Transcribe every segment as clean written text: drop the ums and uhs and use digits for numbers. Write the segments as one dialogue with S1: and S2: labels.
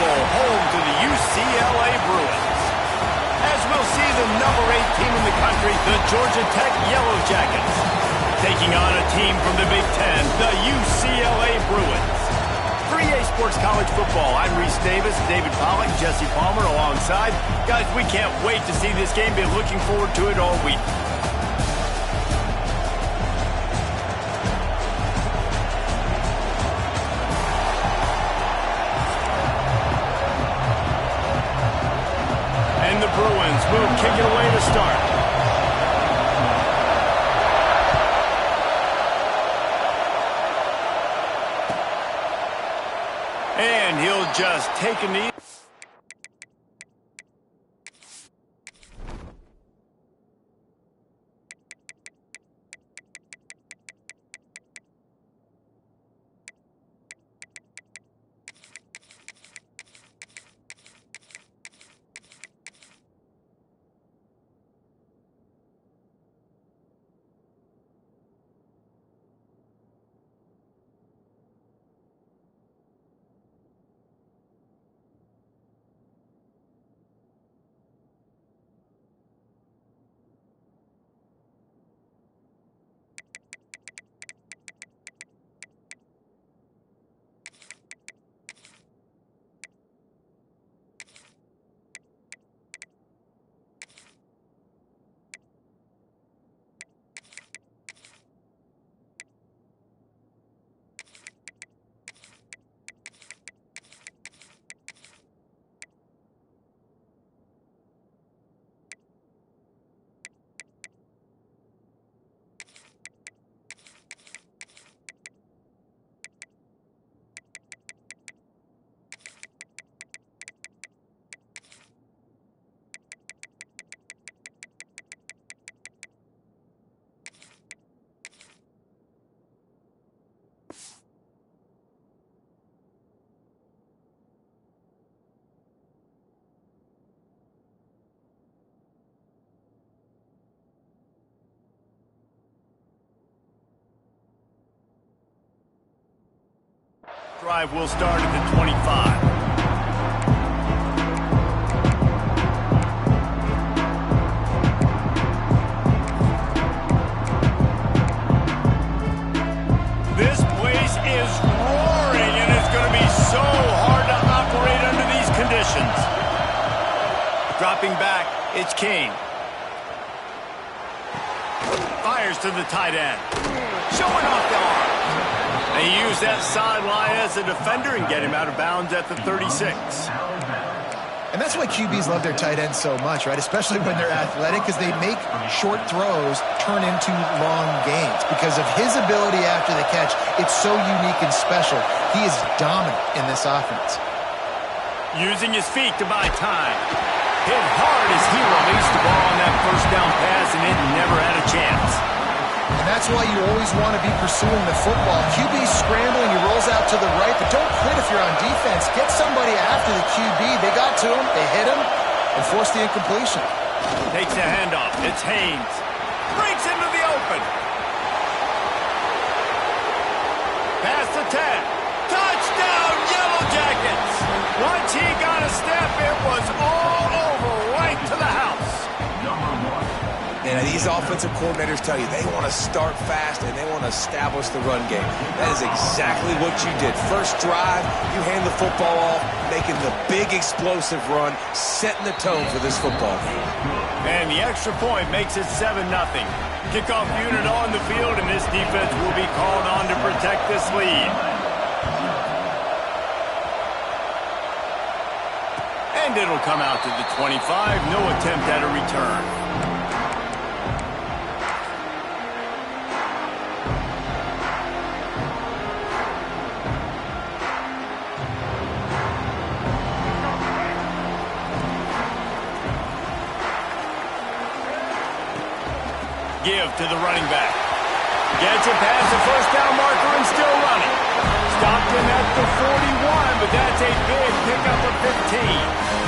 S1: Bowl, home to the UCLA Bruins. As we'll see the number 8 team in the country, the Georgia Tech Yellow Jackets, taking on a team from the Big Ten, the UCLA Bruins. For EA Sports College Football, I'm Reese Davis, David Pollack, Jesse Palmer alongside. Guys, we can't wait to see this game. Been looking forward to it all week. And the Bruins will kick it away to start. And he'll just take a knee. Drive will start at the 25. This place is roaring, and it's going to be so hard to operate under these conditions. Dropping back, it's Kane. Fires to the tight end. Showing off the arm. They use that sideline as a defender and get him out of bounds at the 36.
S2: And that's why QBs love their tight ends so much, right? Especially when they're athletic, because they make short throws turn into long gains. Because of his ability after the catch, it's so unique and special. He is dominant in this offense.
S1: Using his feet to buy time. Hit hard as he released the ball on that first down pass, and it never had a chance.
S2: And that's why you always want to be pursuing the football. QB's scrambling, he rolls out to the right, but don't quit if you're on defense. Get somebody after the QB. They got to him, they hit him, and forced the incompletion.
S1: Takes the handoff. It's Haynes. Breaks into the open. Pass to 10. Touchdown, Yellow Jackets. Once he got a step, it was all over, right to the house.
S3: And these offensive coordinators tell you they want to start fast and they want to establish the run game. That is exactly what you did. First drive, you hand the football off, making the big explosive run, setting the tone for this football game.
S1: And the extra point makes it 7-0. Kickoff unit on the field, and this defense will be called on to protect this lead. And it'll come out to the 25. No attempt at a return. Give to the running back. Gets it past the first down marker and still running. Stopped him at the 41, but that's a big pickup of 15.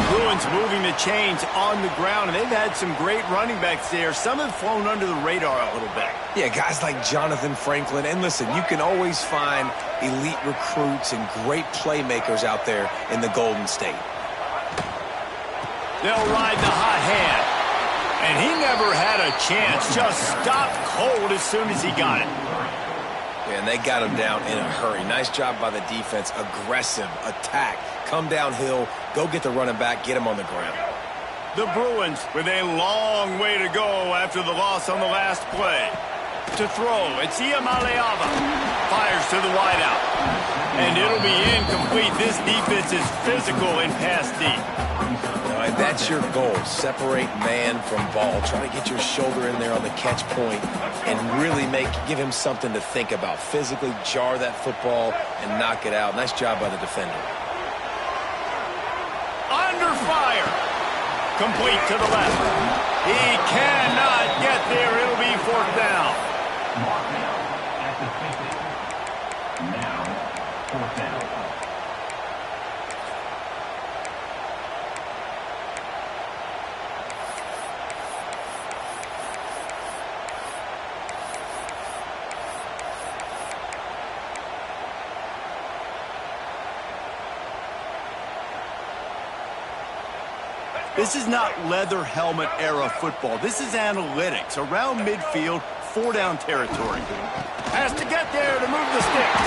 S1: Bruins moving the chains on the ground, and they've had some great running backs there. Some have flown under the radar a little bit.
S3: Yeah, guys like Jonathan Franklin. And listen, you can always find elite recruits and great playmakers out there in the Golden State.
S1: They'll ride the hot hand. And he never had a chance. Just stopped cold as soon as he got it.
S3: Yeah, and they got him down in a hurry. Nice job by the defense. Aggressive attack. Come downhill. Go get the running back. Get him on the ground.
S1: The Bruins with a long way to go after the loss on the last play. To throw, it's Iamaleava. Fires to the wideout. And it'll be incomplete. This defense is physical and pass deep.
S3: All right, that's your goal. Separate man from ball. Try to get your shoulder in there on the catch point and really give him something to think about. Physically jar that football and knock it out. Nice job by the defender.
S1: Under fire. Complete to the left. He cannot get there. It'll be fourth down.
S4: At the 50. Now, fourth down.
S1: This is not leather helmet era football. This is analytics. Around midfield, four-down territory. Has to get there to move the sticks.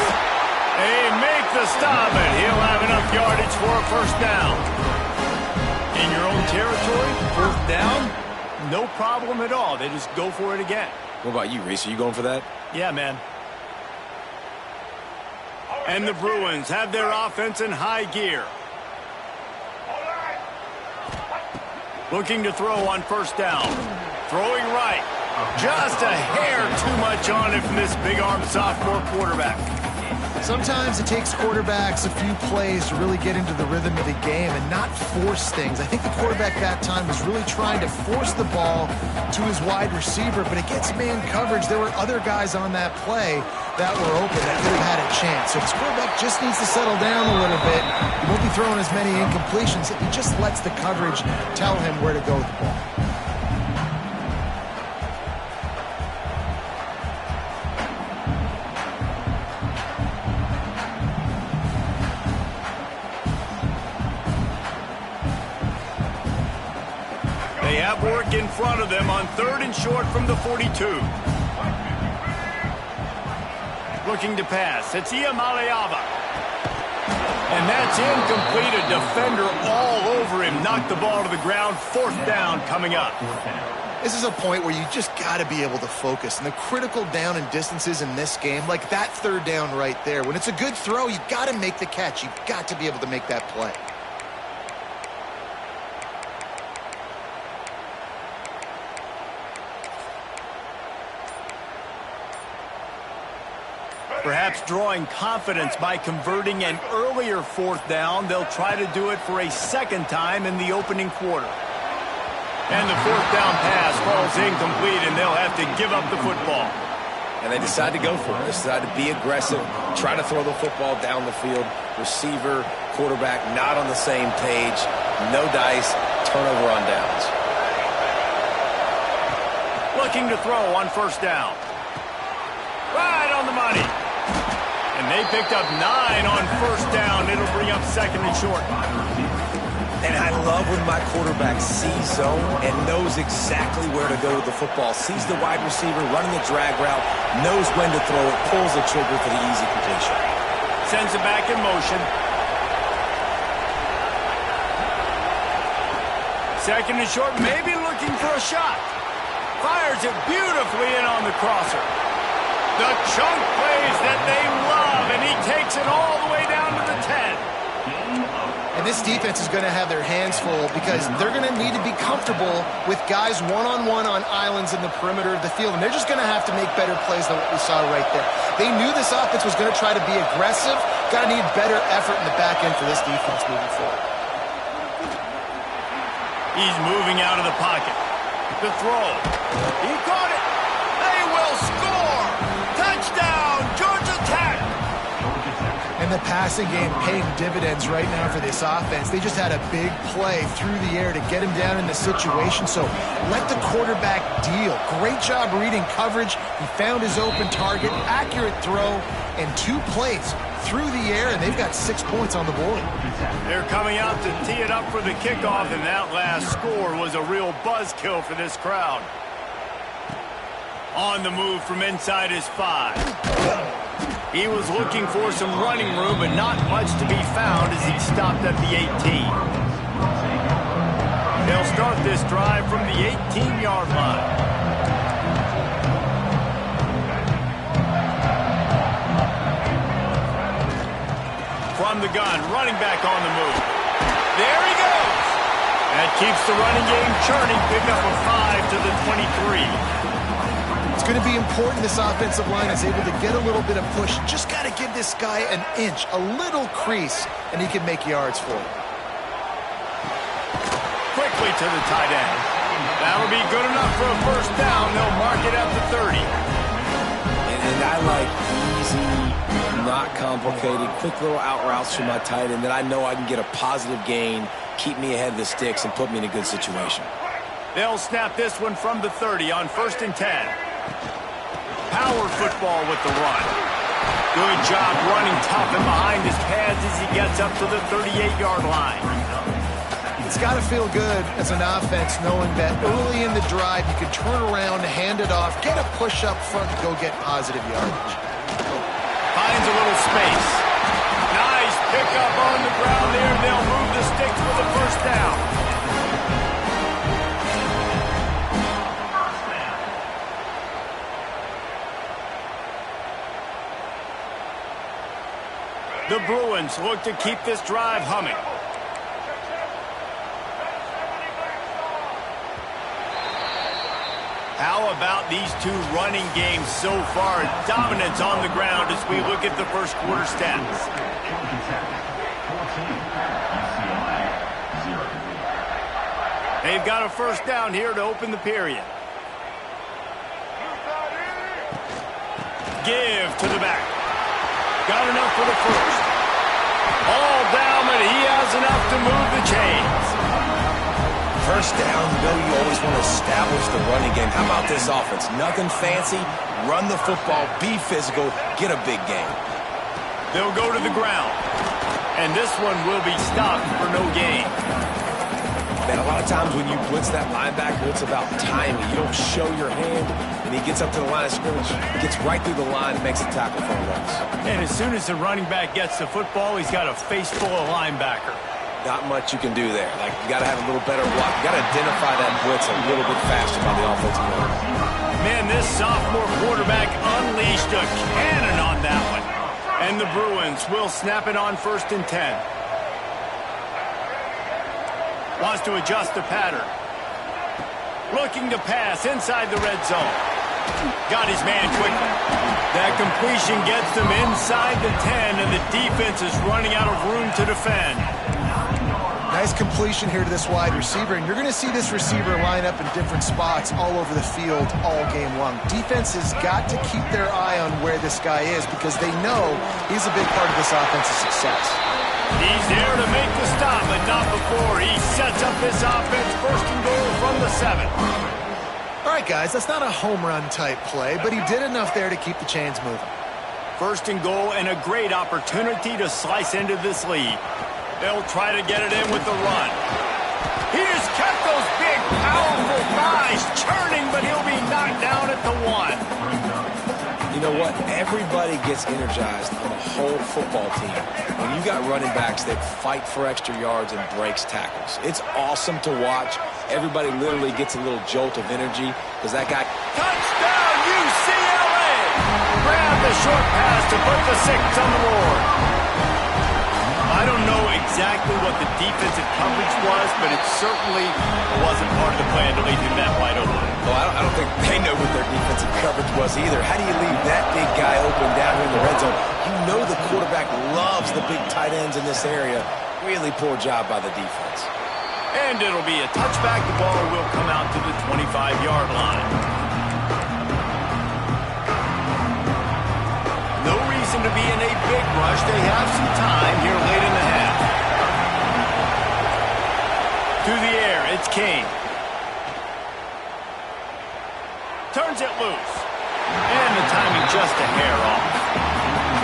S1: They make the stop, and he'll have enough yardage for a first down. In your own territory, fourth down, no problem at all. They just go for it again.
S3: What about you, Reese? Are you going for that?
S1: Yeah, man. And the Bruins have their offense in high gear. Looking to throw on first down. Throwing right. Just a hair too much on it from this big-armed sophomore quarterback.
S2: Sometimes it takes quarterbacks a few plays to really get into the rhythm of the game and not force things. I think the quarterback that time was really trying to force the ball to his wide receiver, but against man coverage, there were other guys on that play that were open that could have had a chance. So this quarterback just needs to settle down a little bit. He won't be throwing as many incompletions. He just lets the coverage tell him where to go with the ball.
S1: They have work in front of them on third and short from the 42. Looking to pass. It's Iamaleava. And that's incomplete. A defender all over him. Knocked the ball to the ground. Fourth down coming up.
S2: This is a point where you just got to be able to focus. And the critical down and distances in this game, like that third down right there, when it's a good throw, you got to make the catch. You've got to be able to make that play.
S1: Perhaps drawing confidence by converting an earlier fourth down. They'll try to do it for a second time in the opening quarter. And the fourth down pass falls incomplete, and they'll have to give up the football.
S3: And they decide to go for it. They decide to be aggressive, try to throw the football down the field. Receiver, quarterback not on the same page. No dice, turnover on downs.
S1: Looking to throw on first down. Right on the money. And they picked up 9 on first down. It'll bring up second and short.
S3: And I love when my quarterback sees zone and knows exactly where to go with the football. Sees the wide receiver running the drag route, knows when to throw it, pulls the trigger for the easy completion.
S1: Sends it back in motion. Second and short, maybe looking for a shot. Fires it beautifully in on the crosser. The chunk plays that they love, and he takes it all the way down to the 10.
S2: And this defense is going to have their hands full because they're going to need to be comfortable with guys one-on-one on islands in the perimeter of the field, and they're just going to have to make better plays than what we saw right there. They knew this offense was going to try to be aggressive. Got to need better effort in the back end for this defense moving forward.
S1: He's moving out of the pocket. The throw. He caught it. They will score. Touchdown, Georgia Tech.
S2: And And the passing game paying dividends right now for this offense. They just had a big play through the air to get him down in the situation. So let the quarterback deal. Great job reading coverage. He found his open target, accurate throw, and 2 plays through the air, and they've got 6 points on the board.
S1: They're coming out to tee it up for the kickoff, and that last score was a real buzzkill for this crowd. On the move from inside his 5. He was looking for some running room, but not much to be found as he stopped at the 18. They'll start this drive from the 18-yard line. From the gun, running back on the move. There he goes. That keeps the running game churning. Pick up a 5 to the 23.
S2: It's going to be important this offensive line is able to get a little bit of push. Just got to give this guy an inch, a little crease, and he can make yards for it.
S1: Quickly to the tight end. That'll be good enough for a first down. They'll mark it at the 30.
S3: And I like easy, not complicated, quick little out routes from my tight end that I know I can get a positive gain, keep me ahead of the sticks, and put me in a good situation.
S1: They'll snap this one from the 30 on 1st and 10. Power football with the run. Good job running tough and behind his pads as he gets up to the 38-yard line.
S2: It's got to feel good as an offense knowing that early in the drive you can turn around, hand it off, get a push up front, and go get positive yardage.
S1: Finds a little space. Nice pickup on the ground there. They'll move the sticks for the first down. The Bruins look to keep this drive humming. How about these 2 running games so far? Dominance on the ground as we look at the first quarter stats. They've got a first down here to open the period. Give to the back. Got enough for the first. All down, but he has enough to move the chains.
S3: First down, you always want to establish the running game. How about this offense? Nothing fancy. Run the football, be physical, get a big game.
S1: They'll go to the ground. And this one will be stopped for no gain.
S3: Man, a lot of times when you blitz that linebacker, it's about timing. You don't show your hand, and he gets up to the line of scrimmage, gets right through the line, and makes a tackle for a loss.
S1: And as soon as the running back gets the football, he's got a face full of linebacker.
S3: Not much you can do there. Like, you got to have a little better block. You got to identify that blitz a little bit faster by the offensive line.
S1: Man, this sophomore quarterback unleashed a cannon on that one. And the Bruins will snap it on 1st and 10. Wants to adjust the pattern. Looking to pass inside the red zone. Got his man quickly. That completion gets them inside the 10, and the defense is running out of room to defend.
S2: Nice completion here to this wide receiver, and you're going to see this receiver line up in different spots all over the field all game long. Defense has got to keep their eye on where this guy is because they know he's a big part of this offense's success.
S1: He's there to make the stop, but not before. He sets up this offense 1st and goal from the 7.
S2: All right, guys, that's not a home run type play, but he did enough there to keep the chains moving.
S1: 1st and goal and a great opportunity to slice into this lead. They'll try to get it in with the run. He just kept those big, powerful thighs churning, but he'll be knocked down at the 1.
S3: You know what? Everybody gets energized on the whole football team when you got running backs that fight for extra yards and breaks tackles. It's awesome to watch. Everybody literally gets a little jolt of energy because that guy...
S1: Touchdown, UCLA! Grab the short pass to put the 6 on the board. I don't know exactly what the defensive coverage was, but it certainly wasn't part of the plan to leave him that wide open.
S3: Well, I don't think they know what their defensive coverage was either. How do you leave that big guy open down here in the red zone? You know the quarterback loves the big tight ends in this area. Really poor job by the defense.
S1: And it'll be a touchback. The ball will come out to the 25-yard line. No reason seem to be in a big rush. They have some time here late in the half. To the air, it's Kane. Turns it loose. And the timing just a hair off.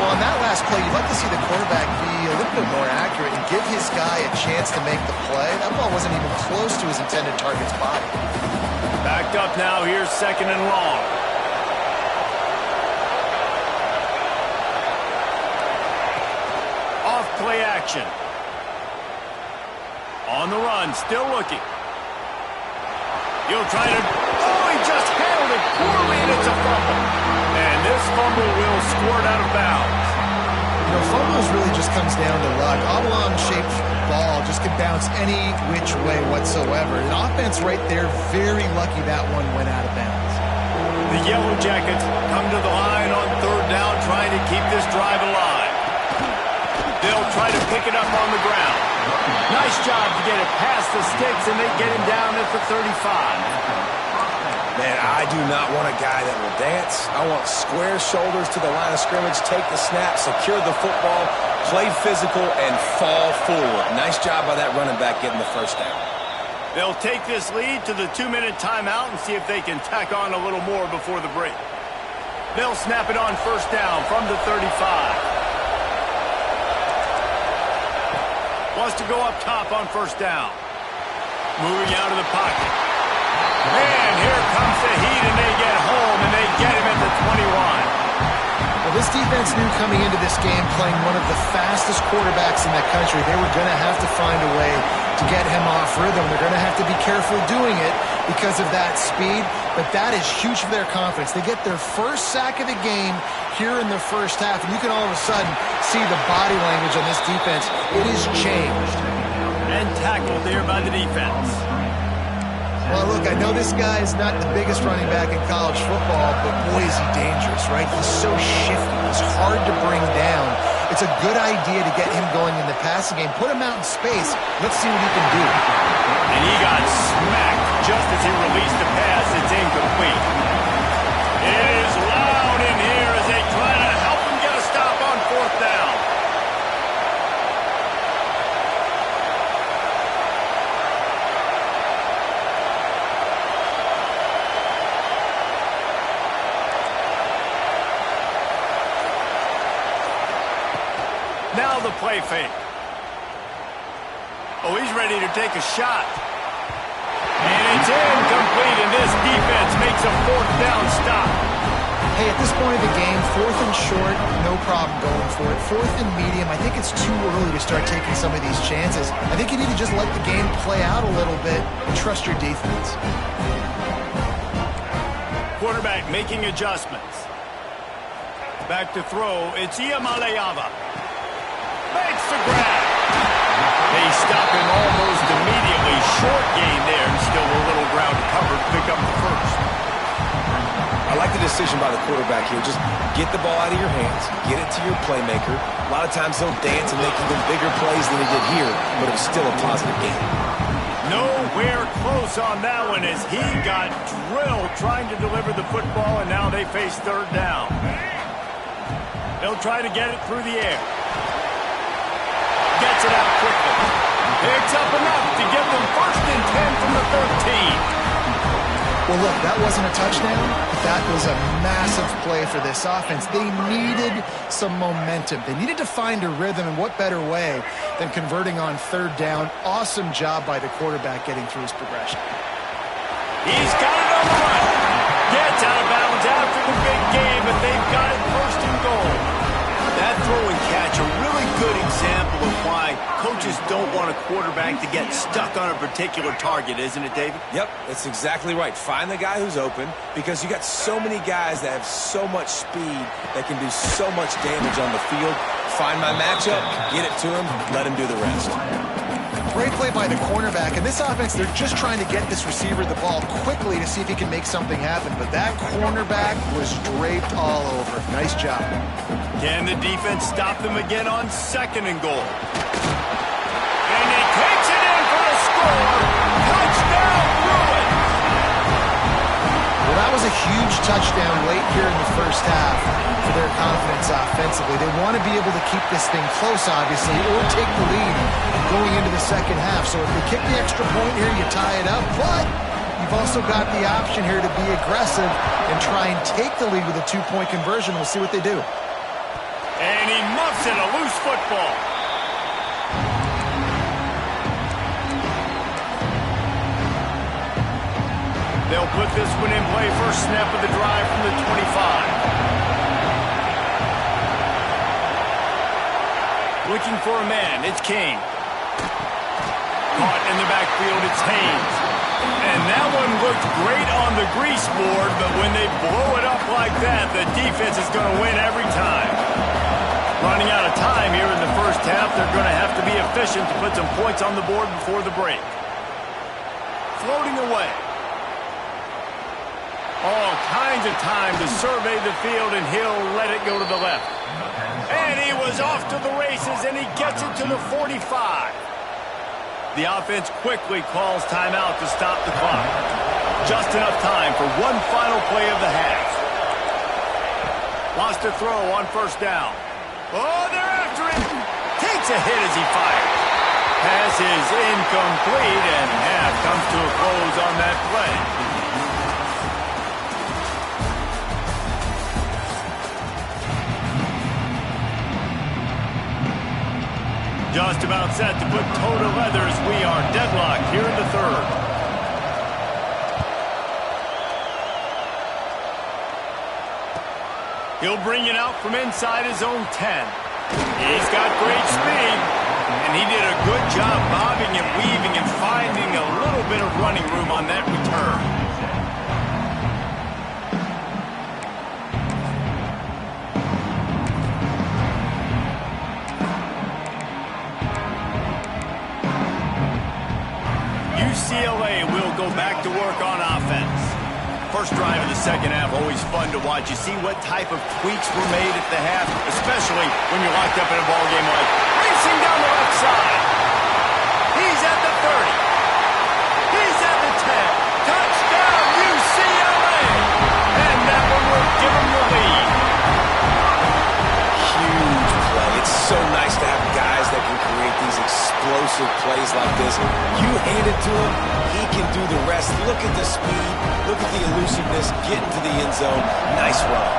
S2: Well, on that last play, you'd like to see the quarterback be a little bit more accurate and give his guy a chance to make the play. That ball wasn't even close to his intended target's body.
S1: Backed up now. Here's 2nd and long. Off play action. On the run, still looking. He'll try to... Oh, he just handled it poorly, and it's a fumble. And this fumble will squirt out of bounds.
S2: You know, fumbles really just comes down to luck. Oblong-shaped ball just could bounce any which way whatsoever. An offense right there, very lucky that one went out of bounds.
S1: The Yellow Jackets come to the line on 3rd down, trying to keep this drive alive. They'll try to pick it up on the ground. Nice job to get it past the sticks, and they get him down at the 35.
S3: Man, I do not want a guy that will dance. I want square shoulders to the line of scrimmage, take the snap, secure the football, play physical, and fall forward. Nice job by that running back getting the 1st down.
S1: They'll take this lead to the 2-minute timeout and see if they can tack on a little more before the break. They'll snap it on 1st down from the 35. Wants to go up top on 1st down. Moving out of the pocket. And here comes the heat, and they get home, and they get him at the 21.
S2: Well, this defense knew coming into this game, playing one of the fastest quarterbacks in the country, they were going to have to find a way to get him off rhythm. They're going to have to be careful doing it because of that speed, but that is huge for their confidence. They get their 1st sack of the game here in the 1st half, and you can all of a sudden see the body language on this defense. It is changed.
S1: And tackled there by the defense.
S2: Well, look, I know this guy is not the biggest running back in college football, but boy, is he dangerous, right? He's so shifty. He's hard to bring down. It's a good idea to get him going in the passing game. Put him out in space. Let's see what he can do.
S1: And he got smacked just as he released the pass. It's incomplete. It is loud in here as they try to help him get a stop on 4th down. Now the play fake. Oh, he's ready to take a shot. And it's incomplete, and this defense makes a 4th down stop.
S2: Hey, at this point of the game, 4th and short, no problem going for it. 4th and medium, I think it's too early to start taking some of these chances. I think you need to just let the game play out a little bit and trust your defense.
S1: Quarterback making adjustments. Back to throw, it's Iamaleava. Makes the grab. They stop him almost immediately. Short gain there, and still a little ground to cover to pick up the 1st.
S3: I like the decision by the quarterback here. Just get the ball out of your hands, get it to your playmaker. A lot of times he'll dance and make even bigger plays than he did here, but it was still a positive game.
S1: Nowhere close on that one as he got drilled trying to deliver the football, and now they face 3rd down. They'll try to get it through the air. Gets it out quickly. Picks up enough to give them 1st and 10 from the 13.
S2: Well, look, that wasn't a touchdown, but that was a massive play for this offense. They needed some momentum. They needed to find a rhythm, and what better way than converting on 3rd down. Awesome job by the quarterback getting through his progression.
S1: He's got it on the run. Gets out of bounds after the big game, but they've got it 1st and goal. That throw and catch, a really good example of why coaches don't want a quarterback to get stuck on a particular target, isn't it, David?
S3: Yep, that's exactly right. Find the guy who's open, because you got so many guys that have so much speed that can do so much damage on the field. Find my matchup, get it to him, let him do the rest.
S2: Great play by the cornerback. In this offense, they're just trying to get this receiver the ball quickly to see if he can make something happen. But that cornerback was draped all over. Nice job.
S1: Can the defense stop them again on 2nd and goal? And he takes it in for a score. Touchdown, Bruins!
S2: Well, that was a huge touchdown late here in the first half for their confidence offensively. They want to be able to keep this thing close, obviously, or take the lead going into the second half. So if they kick the extra point here, you tie it up. But you've also got the option here to be aggressive and try and take the lead with a two-point conversion. We'll see what they do.
S1: And he muffs it, a loose football. They'll put this one in play. First snap of the drive from the 25. Looking for a man. It's Kane. Caught in the backfield. It's Haynes. And that one looked great on the grease board, but when they blow it up like that, the defense is going to win every time. Running out of time here in the first half, they're going to have to be efficient to put some points on the board before the break. Floating away. All kinds of time to survey the field, and he'll let it go to the left. And he was off to the races, and he gets it to the 45. The offense quickly calls timeout to stop the clock. Just enough time for one final play of the half. Lost a throw on first down. Oh, they're after it. Takes a hit as he fires. Pass is incomplete, and half comes to a close on that play. Just about set to put toe to leather as we are deadlocked here in the third. He'll bring it out from inside his own 10. He's got great speed, and he did a good job bobbing and weaving and finding a little bit of running room on that return. UCLA will go back to work on offense. First drive of the second half, always fun to watch. You see what type of tweaks were made at the half, especially when you're locked up in a ball game like racing down the left side. He's at the 30. He's at the 10. Touchdown, UCLA! And that one will give him the lead.
S3: Huge play. It's so nice to have guys that can create these explosive plays like this. You hand it to him, he can do the rest. Look at the speed, look at the elusiveness, get into the end zone. Nice run.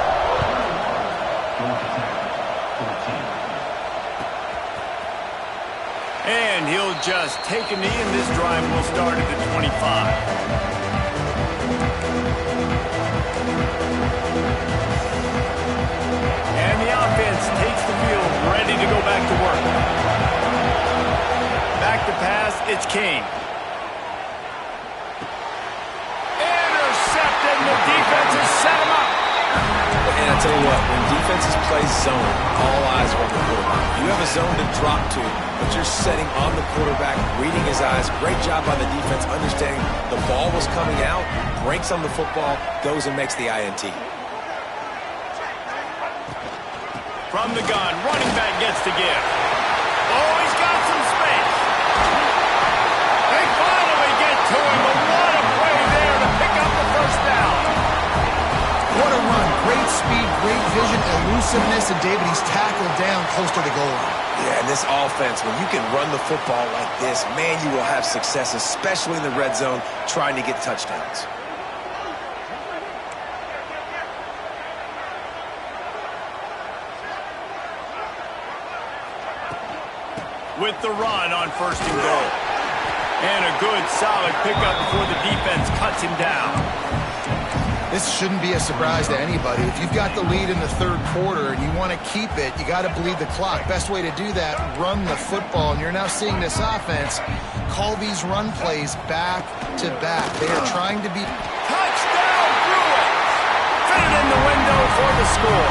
S1: And he'll just take a knee, and this drive will start at the 25. And the offense takes the field, ready to go back to work. Back to pass, it's Kane. Intercepted, and the defense has set him up.
S3: And I tell you what, when defenses play zone, all eyes are on the quarterback. You have a zone to drop to, but you're setting on the quarterback, reading his eyes. Great job by the defense, understanding the ball was coming out, breaks on the football, goes and makes the INT.
S1: From the gun, running back gets to give. Oh, he's got some space. They finally get to him, but what a play there to pick up the first down.
S2: What a run. Great speed, great vision, elusiveness, and David, he's tackled down close to the goal line.
S3: Yeah, and this offense, when you can run the football like this, man, you will have success, especially in the red zone, trying to get touchdowns.
S1: With the run on first and goal. And a good, solid pickup before the defense cuts him down.
S2: This shouldn't be a surprise to anybody. If you've got the lead in the third quarter and you want to keep it, you got to bleed the clock. Best way to do that, run the football. And you're now seeing this offense call these run plays back to back. They are trying to be...
S1: Touchdown, Bruins! Fitted in the window for the score.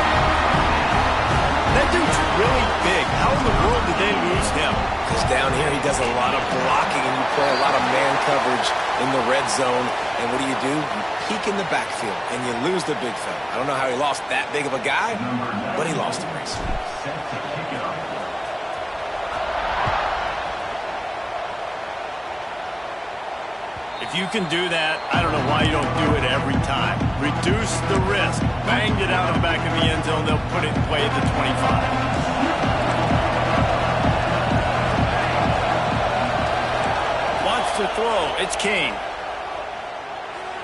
S1: That dude's really big. How in the world did they lose him?
S3: Because down here he does a lot of blocking and you play a lot of man coverage in the red zone. And what do? You peek in the backfield and you lose the big fella. I don't know how he lost that big of a guy, but he lost the race.
S1: If you can do that, I don't know why you don't do it every time. Reduce the risk. Banged it out of the back of the end zone. They'll put it in play at the 25. Wants to throw. It's King.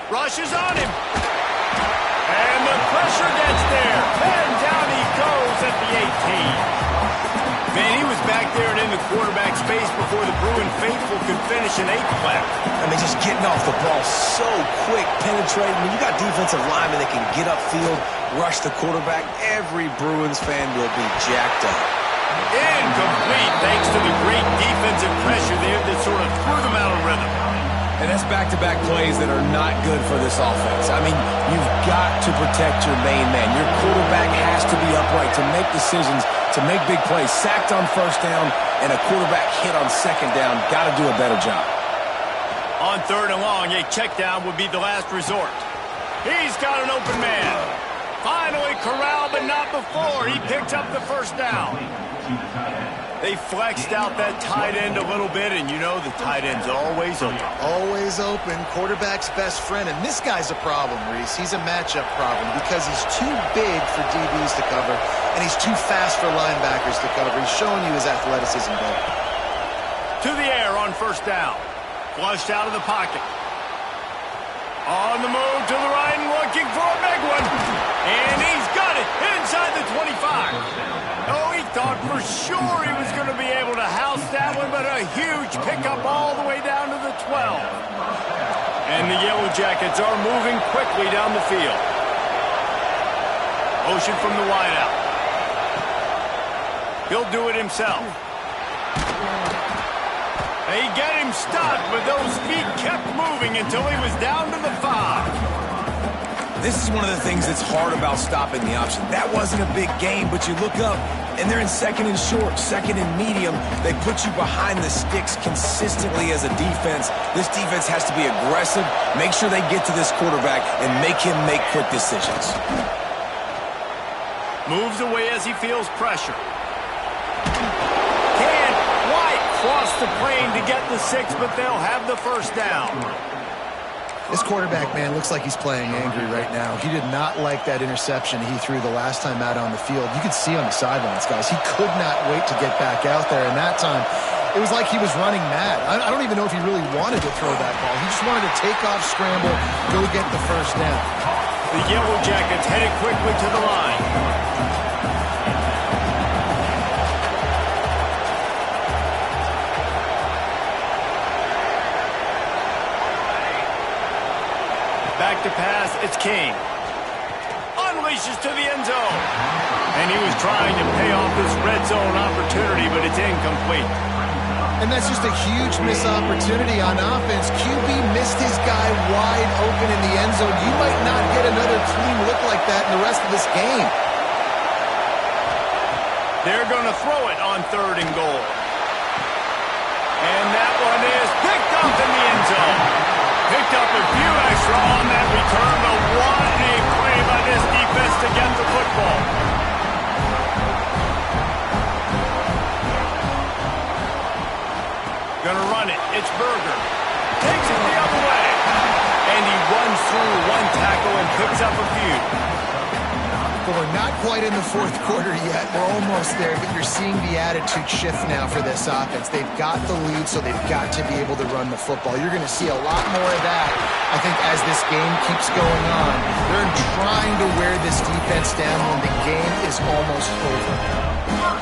S1: Rushes on him. And the pressure gets there. And down he goes at the 18. Man, he was back there and in the quarterback space before the Bruin faithful could finish an 8th play.
S3: I mean, just getting off the ball so quick, penetrating. When you got defensive linemen that can get upfield, rush the quarterback, every Bruins fan will be jacked up.
S1: Incomplete thanks to the great defensive pressure there that sort of threw them out of rhythm.
S3: And that's back-to-back plays that are not good for this offense. I mean, you've got to protect your main man. Your quarterback has to be upright to make decisions, to make big plays. Sacked on first down and a quarterback hit on second down. Got to do a better job.
S1: On 3rd and long, a check down would be the last resort. He's got an open man. Finally corralled, but not before. He picked up the first down. They flexed out that tight end a little bit, and you know the tight end's always open.
S2: Always open, quarterback's best friend. And this guy's a problem, Reese. He's a matchup problem because he's too big for DBs to cover, and he's too fast for linebackers to cover. He's showing you his athleticism there.
S1: To the air on first down. Flushed out of the pocket. On the move to the right and looking for a big one. And he's got it inside the 25. Oh, he thought for sure he was going to be able to house that one, but a huge pickup all the way down to the 12. And the Yellow Jackets are moving quickly down the field. Motion from the wideout. He'll do it himself. They get him stopped, but those feet kept moving until he was down to the 5.
S3: This is one of the things that's hard about stopping the option. That wasn't a big gain, but you look up, and they're in 2nd and short, 2nd and medium. They put you behind the sticks consistently as a defense. This defense has to be aggressive, make sure they get to this quarterback, and make him make quick decisions.
S1: Moves away as he feels pressure. Can't quite cross the plane to get the 6, but they'll have the first down.
S2: This quarterback, man, looks like he's playing angry right now. He did not like that interception he threw the last time out on the field. You could see on the sidelines, guys. He could not wait to get back out there. And that time, it was like he was running mad. I don't even know if he really wanted to throw that ball. He just wanted to take off, scramble, go get the first down.
S1: The Yellow Jackets headed quickly to the line. Back to pass, it's King. Unleashes to the end zone. And he was trying to pay off this red zone opportunity, but it's incomplete.
S2: And that's just a huge missed opportunity on offense. QB missed his guy wide open in the end zone. You might not get another clean look like that in the rest of this game.
S1: They're going to throw it on 3rd and goal. And that one is picked up in the end zone. Picked up a few extra on that return, but what a play by this defense to get the football. Gonna run it. It's Berger. Takes it the other way. And he runs through one tackle and picks up a few.
S2: Well, we're not quite in the 4th quarter yet. We're almost there, but you're seeing the attitude shift now for this offense. They've got the lead, so they've got to be able to run the football. You're going to see a lot more of that, I think, as this game keeps going on. They're trying to wear this defense down when the game is almost over.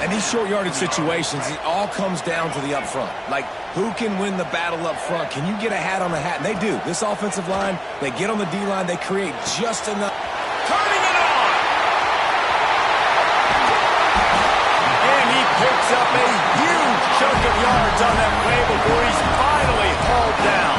S3: And these short yardage situations, it all comes down to the up front. Like, who can win the battle up front? Can you get a hat on the hat? And they do. This offensive line, they get on the D-line, they create just enough.
S1: Turning it on! And he picks up a huge chunk of yards on that play before he's finally hauled down.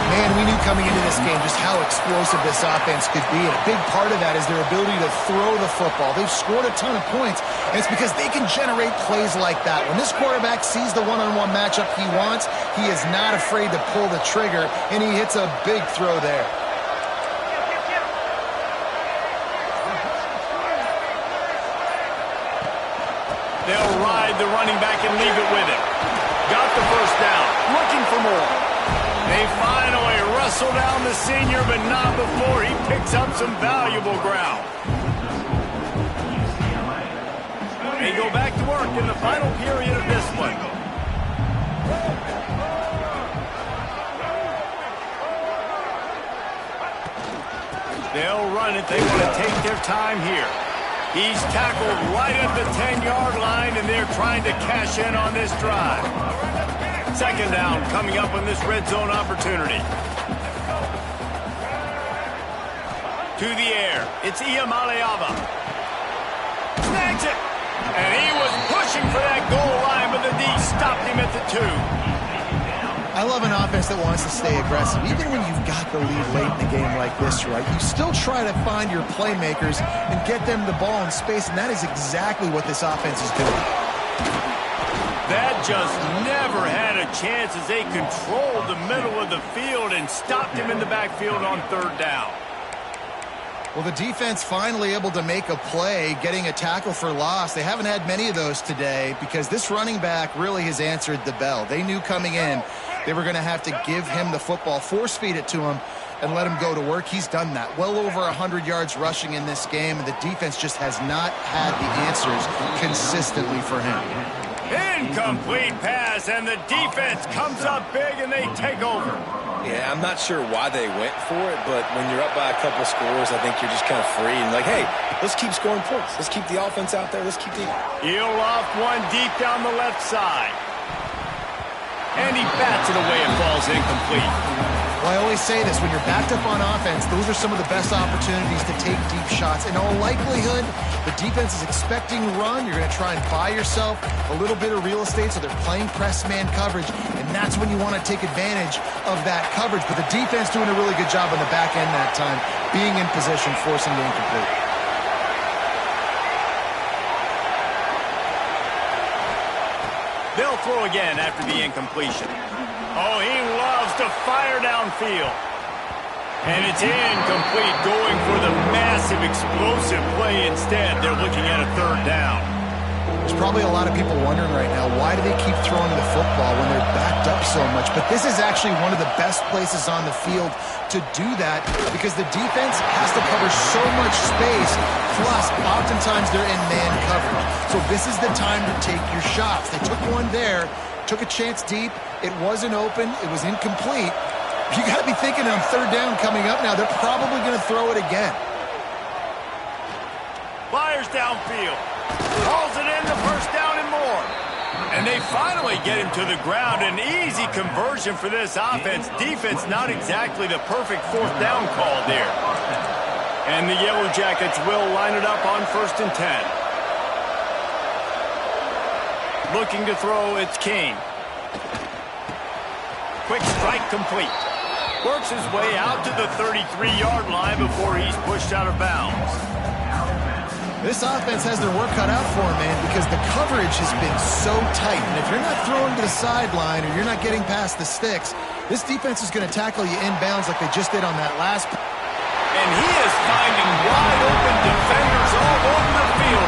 S2: Man, we knew coming into this game just how explosive this offense could be, and a big part of that is their ability to throw the football. They've scored a ton of points, and it's because they can generate plays like that. When this quarterback sees the one-on-one matchup he wants, he is not afraid to pull the trigger, and he hits a big throw there.
S1: They'll ride the running back and leave it with him. Got the first down, looking for more. They finally wrestle down the senior, but not before he picks up some valuable ground. They go back to work in the final period of this one. They'll run it. They want to take their time here. He's tackled right at the 10-yard line, and they're trying to cash in on this drive. Second down coming up on this red zone opportunity. To the air. It's Iamaleava. Snags it. And he was pushing for that goal line, but the D stopped him at the 2.
S2: I love an offense that wants to stay aggressive. Even when you've got the lead late in the game like this, right, you still try to find your playmakers and get them the ball in space, and that is exactly what this offense is doing.
S1: That just never had a chance as they controlled the middle of the field and stopped him in the backfield on third down.
S2: Well, the defense finally able to make a play, getting a tackle for loss. They haven't had many of those today because this running back really has answered the bell. They knew coming in they were going to have to give him the football, force feed it to him, and let him go to work. He's done that. Well over 100 yards rushing in this game, and the defense just has not had the answers consistently for him.
S1: Incomplete pass, and the defense comes up big, and they take over.
S3: Yeah, I'm not sure why they went for it, but when you're up by a couple scores, I think you're just kind of free and like, hey, let's keep scoring points. Let's keep the offense out there. Let's keep the...
S1: He'll loft one deep down the left side. And he bats it away and falls incomplete.
S2: Well, I always say this, when you're backed up on offense, those are some of the best opportunities to take deep shots. In all likelihood, the defense is expecting run. You're going to try and buy yourself a little bit of real estate, so they're playing press man coverage, and that's when you want to take advantage of that coverage. But the defense doing a really good job on the back end that time, being in position, forcing the incomplete.
S1: They'll throw again after the incompletion. Oh, he loves to fire downfield. And it's incomplete, going for the massive explosive play instead. They're looking at a third down.
S2: There's probably a lot of people wondering right now, why do they keep throwing the football when they're backed up so much? But this is actually one of the best places on the field to do that because the defense has to cover so much space, plus oftentimes they're in man coverage. So this is the time to take your shots. They took one there, took a chance deep. It wasn't open. It was incomplete. You got to be thinking on third down coming up now, they're probably going to throw it again.
S1: Fires downfield. Hauls it in, the first down and more. And they finally get him to the ground. An easy conversion for this offense. Defense not exactly the perfect fourth down call there. And the Yellow Jackets will line it up on 1st and 10. Looking to throw, it's King. Quick strike complete. Works his way out to the 33-yard line before he's pushed out of bounds.
S2: This offense has their work cut out for them, man, because the coverage has been so tight. And if you're not throwing to the sideline or you're not getting past the sticks, this defense is going to tackle you inbounds like they just did on that last.
S1: And he is finding wide open defenders all over the field.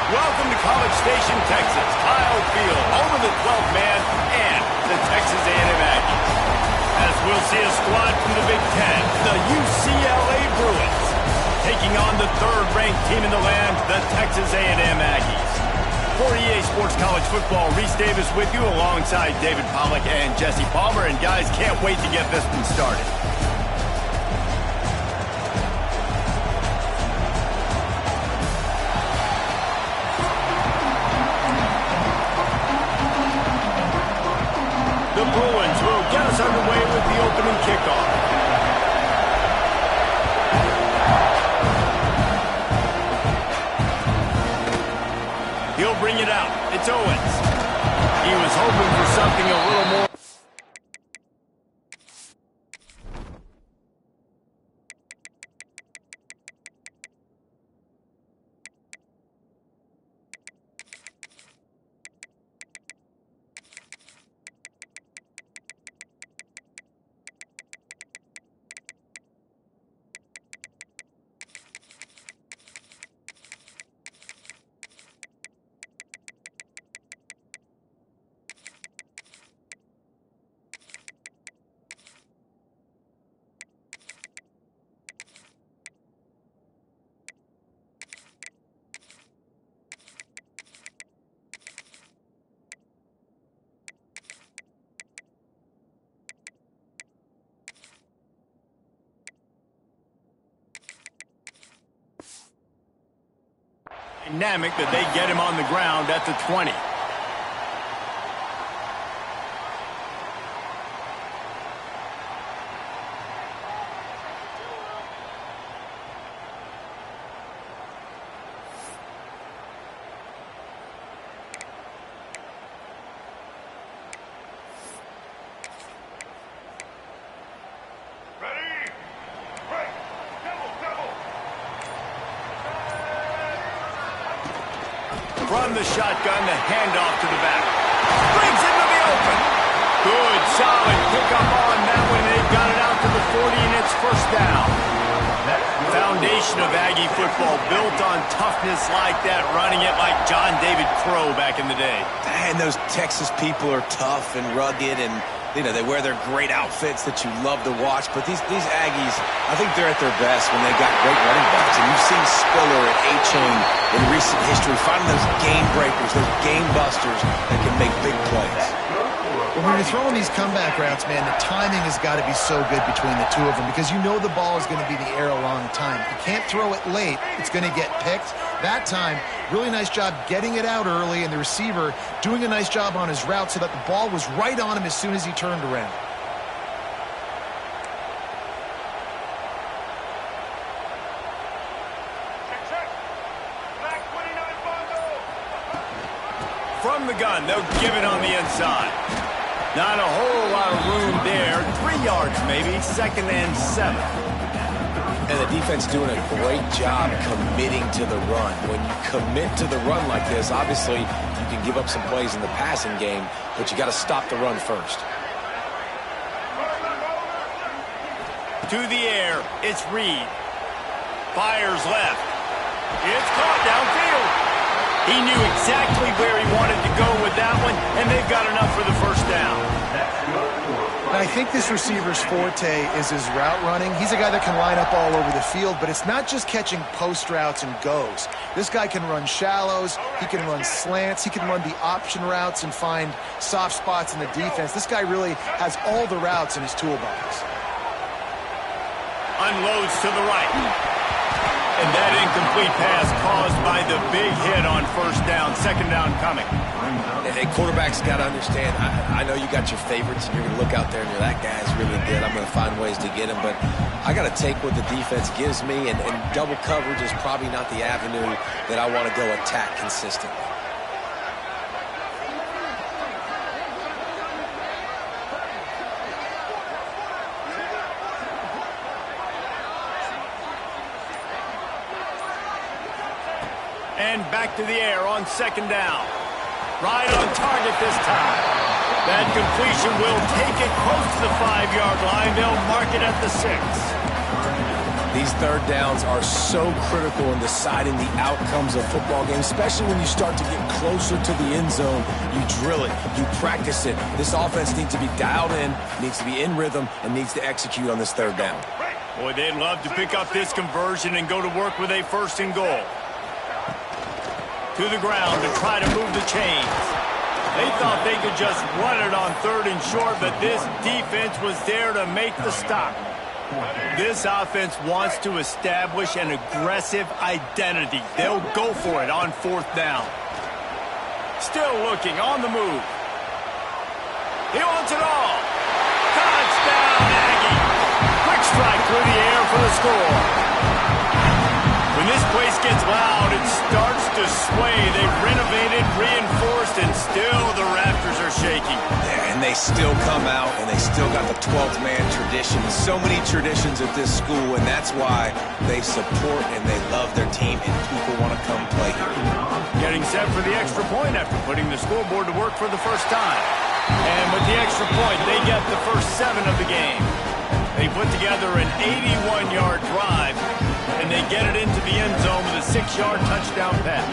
S1: Welcome to College Station, Texas. Kyle Field, home of the 12th man and the Texas A&M Aggies. As we'll see a squad from the Big Ten, the UCLA Bruins, taking on the third-ranked team in the land, the Texas A&M Aggies. For EA Sports College Football, Reese Davis with you alongside David Pollack and Jesse Palmer. And guys, can't wait to get this one started. The Bruins will get us underway with the opening kickoff. He'll bring it out. It's Owens. He was hoping for something a little more. Dynamic that they get him on the ground at the 20. From the shotgun, the handoff to the back. Brings into the open. Good, solid pickup on that one. They've got it out to the 40, and it's first down. Foundation of Aggie football built on toughness like that, running it like John David Crow back in the day.
S3: And those Texas people are tough and rugged, and you know, they wear their great outfits that you love to watch. But these Aggies, I think they're at their best when they've got great running backs. And you've seen Spiller and A-Chain in recent history finding those game breakers, those game busters that can make big plays.
S2: When you're throwing these comeback routes, man, the timing has got to be so good between the two of them because you know the ball is going to be in the air a long time. You can't throw it late. It's going to get picked. That time, really nice job getting it out early, and the receiver doing a nice job on his route so that the ball was right on him as soon as he turned around.
S1: From the gun, they'll give it on the inside. Not a whole lot of room there. 3 yards maybe, 2nd and 7.
S3: And the defense doing a great job committing to the run. When you commit to the run like this, obviously you can give up some plays in the passing game, but you got to stop the run first.
S1: To the air, it's Reed. Fires left. It's caught downfield. He knew exactly where he wanted to go with that one, and they've got enough for the first down.
S2: And I think this receiver's forte is his route running. He's a guy that can line up all over the field, but it's not just catching post routes and goes. This guy can run shallows, he can run slants, he can run the option routes and find soft spots in the defense. This guy really has all the routes in his toolbox.
S1: Unloads to the right. And that incomplete pass caused by the big hit on first down. 2nd down coming.
S3: And quarterbacks got to understand, I know you got your favorites, and you're going to look out there and you're, that guy's really good. I'm going to find ways to get him. But I got to take what the defense gives me, and double coverage is probably not the avenue that I want to go attack consistently.
S1: And back to the air on 2nd down. Right on target this time. That completion will take it close to the 5-yard line. They'll mark it at the 6.
S3: These third downs are so critical in deciding the outcomes of football games, especially when you start to get closer to the end zone. You drill it, you practice it. This offense needs to be dialed in, needs to be in rhythm, and needs to execute on this third down.
S1: Boy, they'd love to pick up this conversion and go to work with a 1st and goal. To the ground to try to move the chains. They thought they could just run it on 3rd and short, but this defense was there to make the stop. This offense wants to establish an aggressive identity. They'll go for it on 4th down. Still looking on the move. He wants it all. Touchdown, Aggie. Quick strike through the air for the score. When this place gets loud, it starts to sway. They've renovated, reinforced, and still the Raptors are shaking.
S3: Yeah, and they still come out, and they still got the 12th man tradition. So many traditions at this school, and that's why they support and they love their team, and people want to come play here.
S1: Getting set for the extra point after putting the scoreboard to work for the first time. And with the extra point, they get the first 7 of the game. They put together an 81-yard drive, and they get it into the end zone with a 6-yard touchdown pass.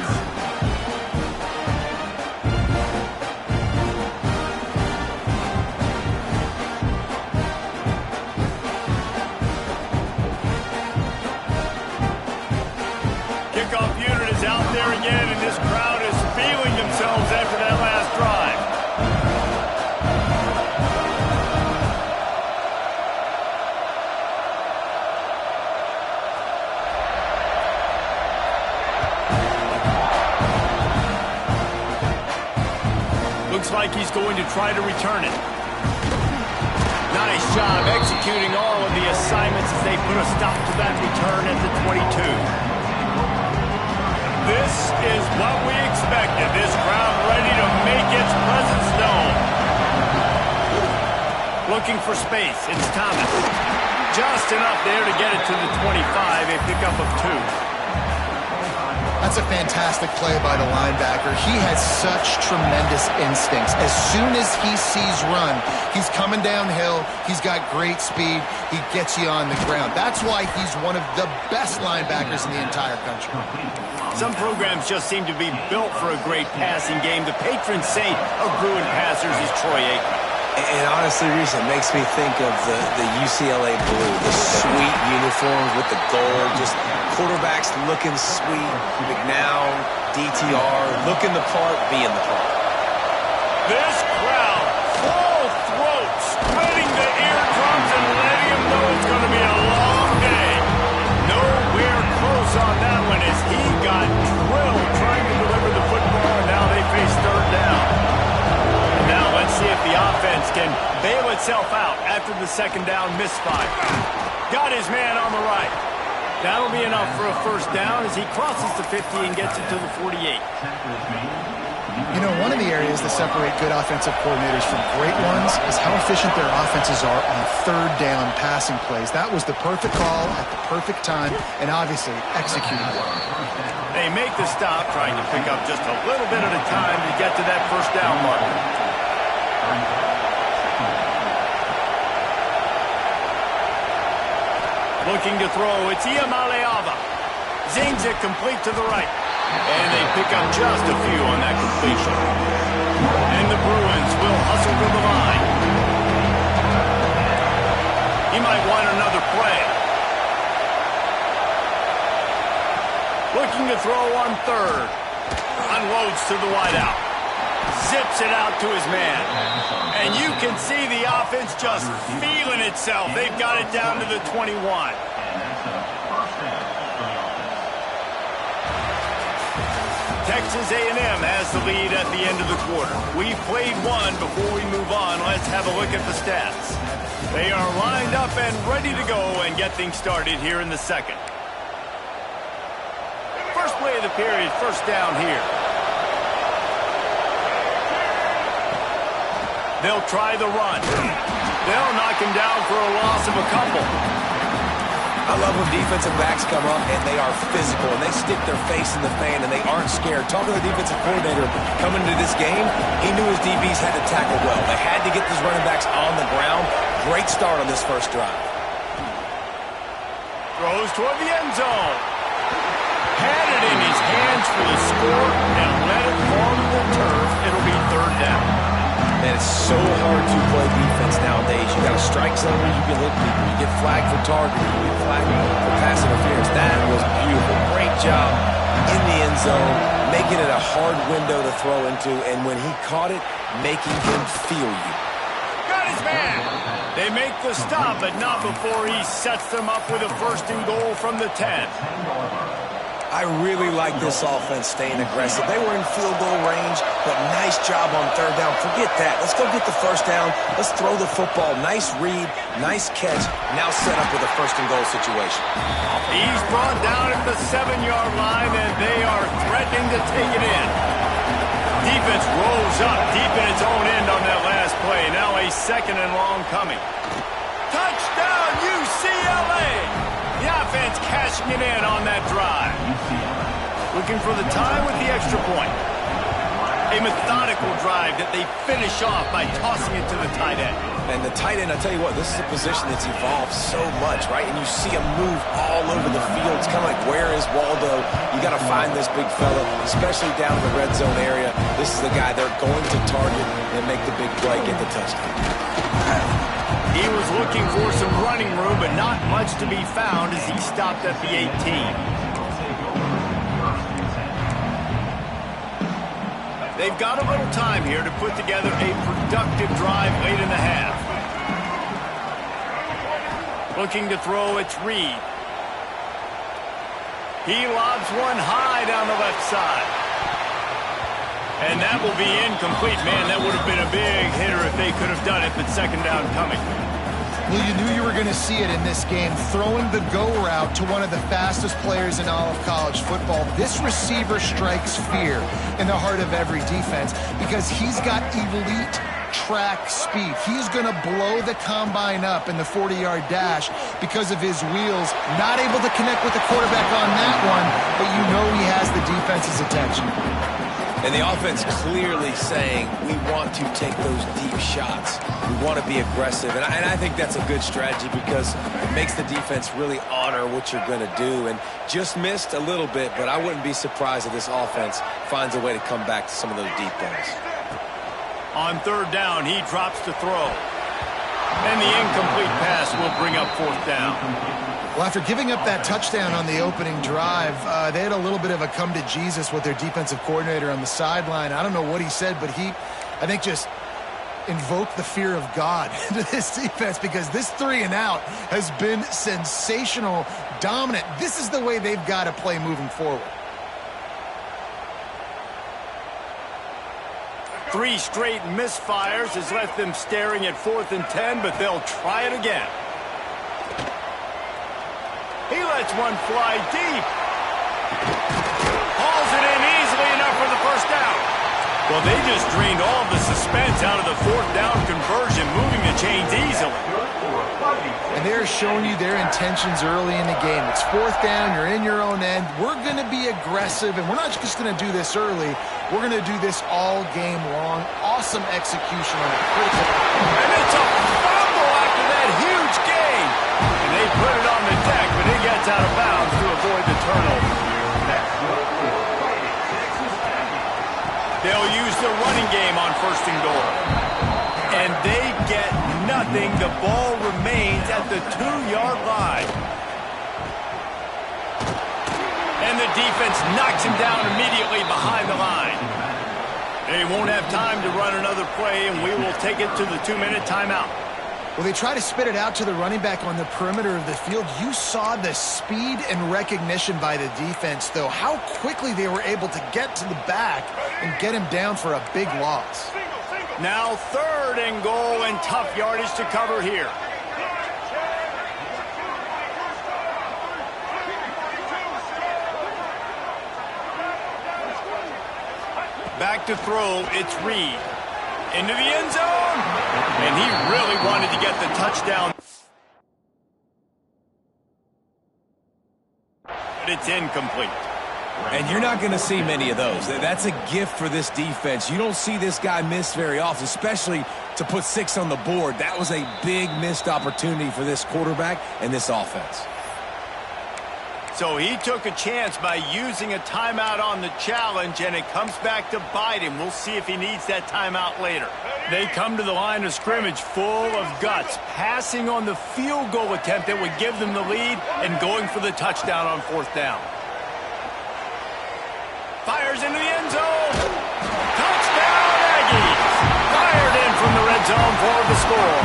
S1: Kickoff unit is out there again, and this crowd is feeling themselves after that last drive. Looks like he's going to try to return it. Nice job executing all of the assignments as they put a stop to that return at the 22. This is what we expected. This crowd ready to make its presence known. Looking for space. It's Thomas. Just enough there to get it to the 25. A pickup of 2.
S2: That's a fantastic play by the linebacker. He has such tremendous instincts. As soon as he sees run, he's coming downhill. He's got great speed. He gets you on the ground. That's why he's one of the best linebackers in the entire country.
S1: Some programs just seem to be built for a great passing game. The patron saint of Bruin passers is Troy Aikman.
S3: And honestly, Reese, it makes me think of the UCLA blue, the sweet uniforms with the gold, just quarterbacks looking sweet, McNown, DTR, looking the part, being the part.
S1: This crowd, full throat, spreading the eardrums and letting them know it's going to be a long day. Nowhere close on that one as he got drilled trying to deliver the football, and now they face third down. Now let's see if the offense can bail itself out after the second down misfire. Got his man on the right. That'll be enough for a first down as he crosses the 50 and gets it to the 48.
S2: You know, one of the areas that separate good offensive coordinators from great ones is how efficient their offenses are on third down passing plays. That was the perfect call at the perfect time and obviously executed well.
S1: They make the stop, trying to pick up just a little bit at a time to get to that first down marker. Looking to throw, it's Iamaleava. Zings it complete to the right. And they pick up just a few on that completion. And the Bruins will hustle to the line. He might want another play. Looking to throw on third. Unloads to the wideout. Zips it out to his man. And you can see the offense just feeling itself. They've got it down to the 21. Texas A&M has the lead at the end of the quarter. We've played one. Before we move on, let's have a look at the stats. They are lined up and ready to go and get things started here in the second. First play of the period, first down here. They'll try the run. They'll knock him down for a loss of a couple.
S3: I love when defensive backs come up and they are physical and they stick their face in the fan and they aren't scared. Talking to the defensive coordinator coming into this game, he knew his DBs had to tackle well. They had to get these running backs on the ground. Great start on this first drive.
S1: Throws toward the end zone. Had it in his hands for the score and let it fall to the turf. It'll be third down.
S3: Man, it's so hard to play defense nowadays. You got a strike zone where you can hit people. You get flagged for targeting. You get flagged for pass interference. That was beautiful. Great job in the end zone, making it a hard window to throw into, and when he caught it, making him feel you.
S1: Got his man. They make the stop, but not before he sets them up with a first and goal from the 10.
S3: I really like this offense staying aggressive. They were in field goal range, but nice job on third down. Forget that. Let's go get the first down. Let's throw the football. Nice read, nice catch. Now set up with a first and goal situation.
S1: He's brought down at the 7-yard line, and they are threatening to take it in. Defense rolls up deep in its own end on that last play. Now a 2nd and long coming. Touchdown, UCLA! The offense cashing it in on that drive. Looking for the tie with the extra point. A methodical drive that they finish off by tossing it to the tight end.
S3: And the tight end, I tell you what, this is a position that's evolved so much, right? And you see him move all over the field. It's kind of like, where is Waldo? You got to find this big fella, especially down in the red zone area. This is the guy they're going to target and make the big play, get the touchdown.
S1: He was looking for some running room, but not much to be found as he stopped at the 18. They've got a little time here to put together a productive drive late in the half. Looking to throw, it's Reed. He lobs one high down the left side. And that will be incomplete. Man, that would have been a big hitter if they could have done it, but 2nd down coming.
S2: Well, you knew you were going to see it in this game, throwing the go route to one of the fastest players in all of college football. This receiver strikes fear in the heart of every defense because he's got elite track speed. He's going to blow the combine up in the 40-yard dash because of his wheels. Not able to connect with the quarterback on that one, but you know he has the defense's attention.
S3: And the offense clearly saying, we want to take those deep shots. We want to be aggressive. And I think that's a good strategy because it makes the defense really honor what you're going to do. And just missed a little bit, but I wouldn't be surprised if this offense finds a way to come back to some of those deep balls.
S1: On 3rd down, he drops to throw. And the incomplete pass will bring up 4th down.
S2: Well, after giving up that touchdown on the opening drive, they had a little bit of a come to Jesus with their defensive coordinator on the sideline. I don't know what he said, but he, I think, just invoked the fear of God into this defense because this 3 and out has been sensational, dominant. This is the way they've got to play moving forward.
S1: 3 straight misfires has left them staring at 4th and 10, but they'll try it again. He lets one fly deep. Hauls it in easily enough for the 1st down. Well, they just drained all the suspense out of the 4th down conversion, moving the chains easily.
S2: And they're showing you their intentions early in the game. It's 4th down, you're in your own end. We're going to be aggressive, and we're not just going to do this early. We're going to do this all game long. Awesome execution on a critical.
S1: And it's a fumble after that huge gain. And they put it on the deck, but it gets out of bounds to avoid the turnover. They'll use the running game on 1st and goal. And they get nothing. The ball remains at the 2-yard line. And the defense knocks him down immediately behind the line. They won't have time to run another play, and we will take it to the 2-minute timeout.
S2: Well, they try to spit it out to the running back on the perimeter of the field. You saw the speed and recognition by the defense, though. How quickly they were able to get to the back and get him down for a big loss.
S1: Now 3rd and goal and tough yardage to cover here. Back to throw, it's Reed. Into the end zone. And he really wanted to get the touchdown. But it's incomplete.
S3: And you're not going to see many of those. That's a gift for this defense. You don't see this guy miss very often, especially to put 6 on the board. That was a big missed opportunity for this quarterback and this offense.
S1: So he took a chance by using a timeout on the challenge, and it comes back to bite him. We'll see if he needs that timeout later. They come to the line of scrimmage full of guts, passing on the field goal attempt that would give them the lead and going for the touchdown on 4th down. Fires into the end zone. Touchdown, Aggies. Fired in from the red zone for the score.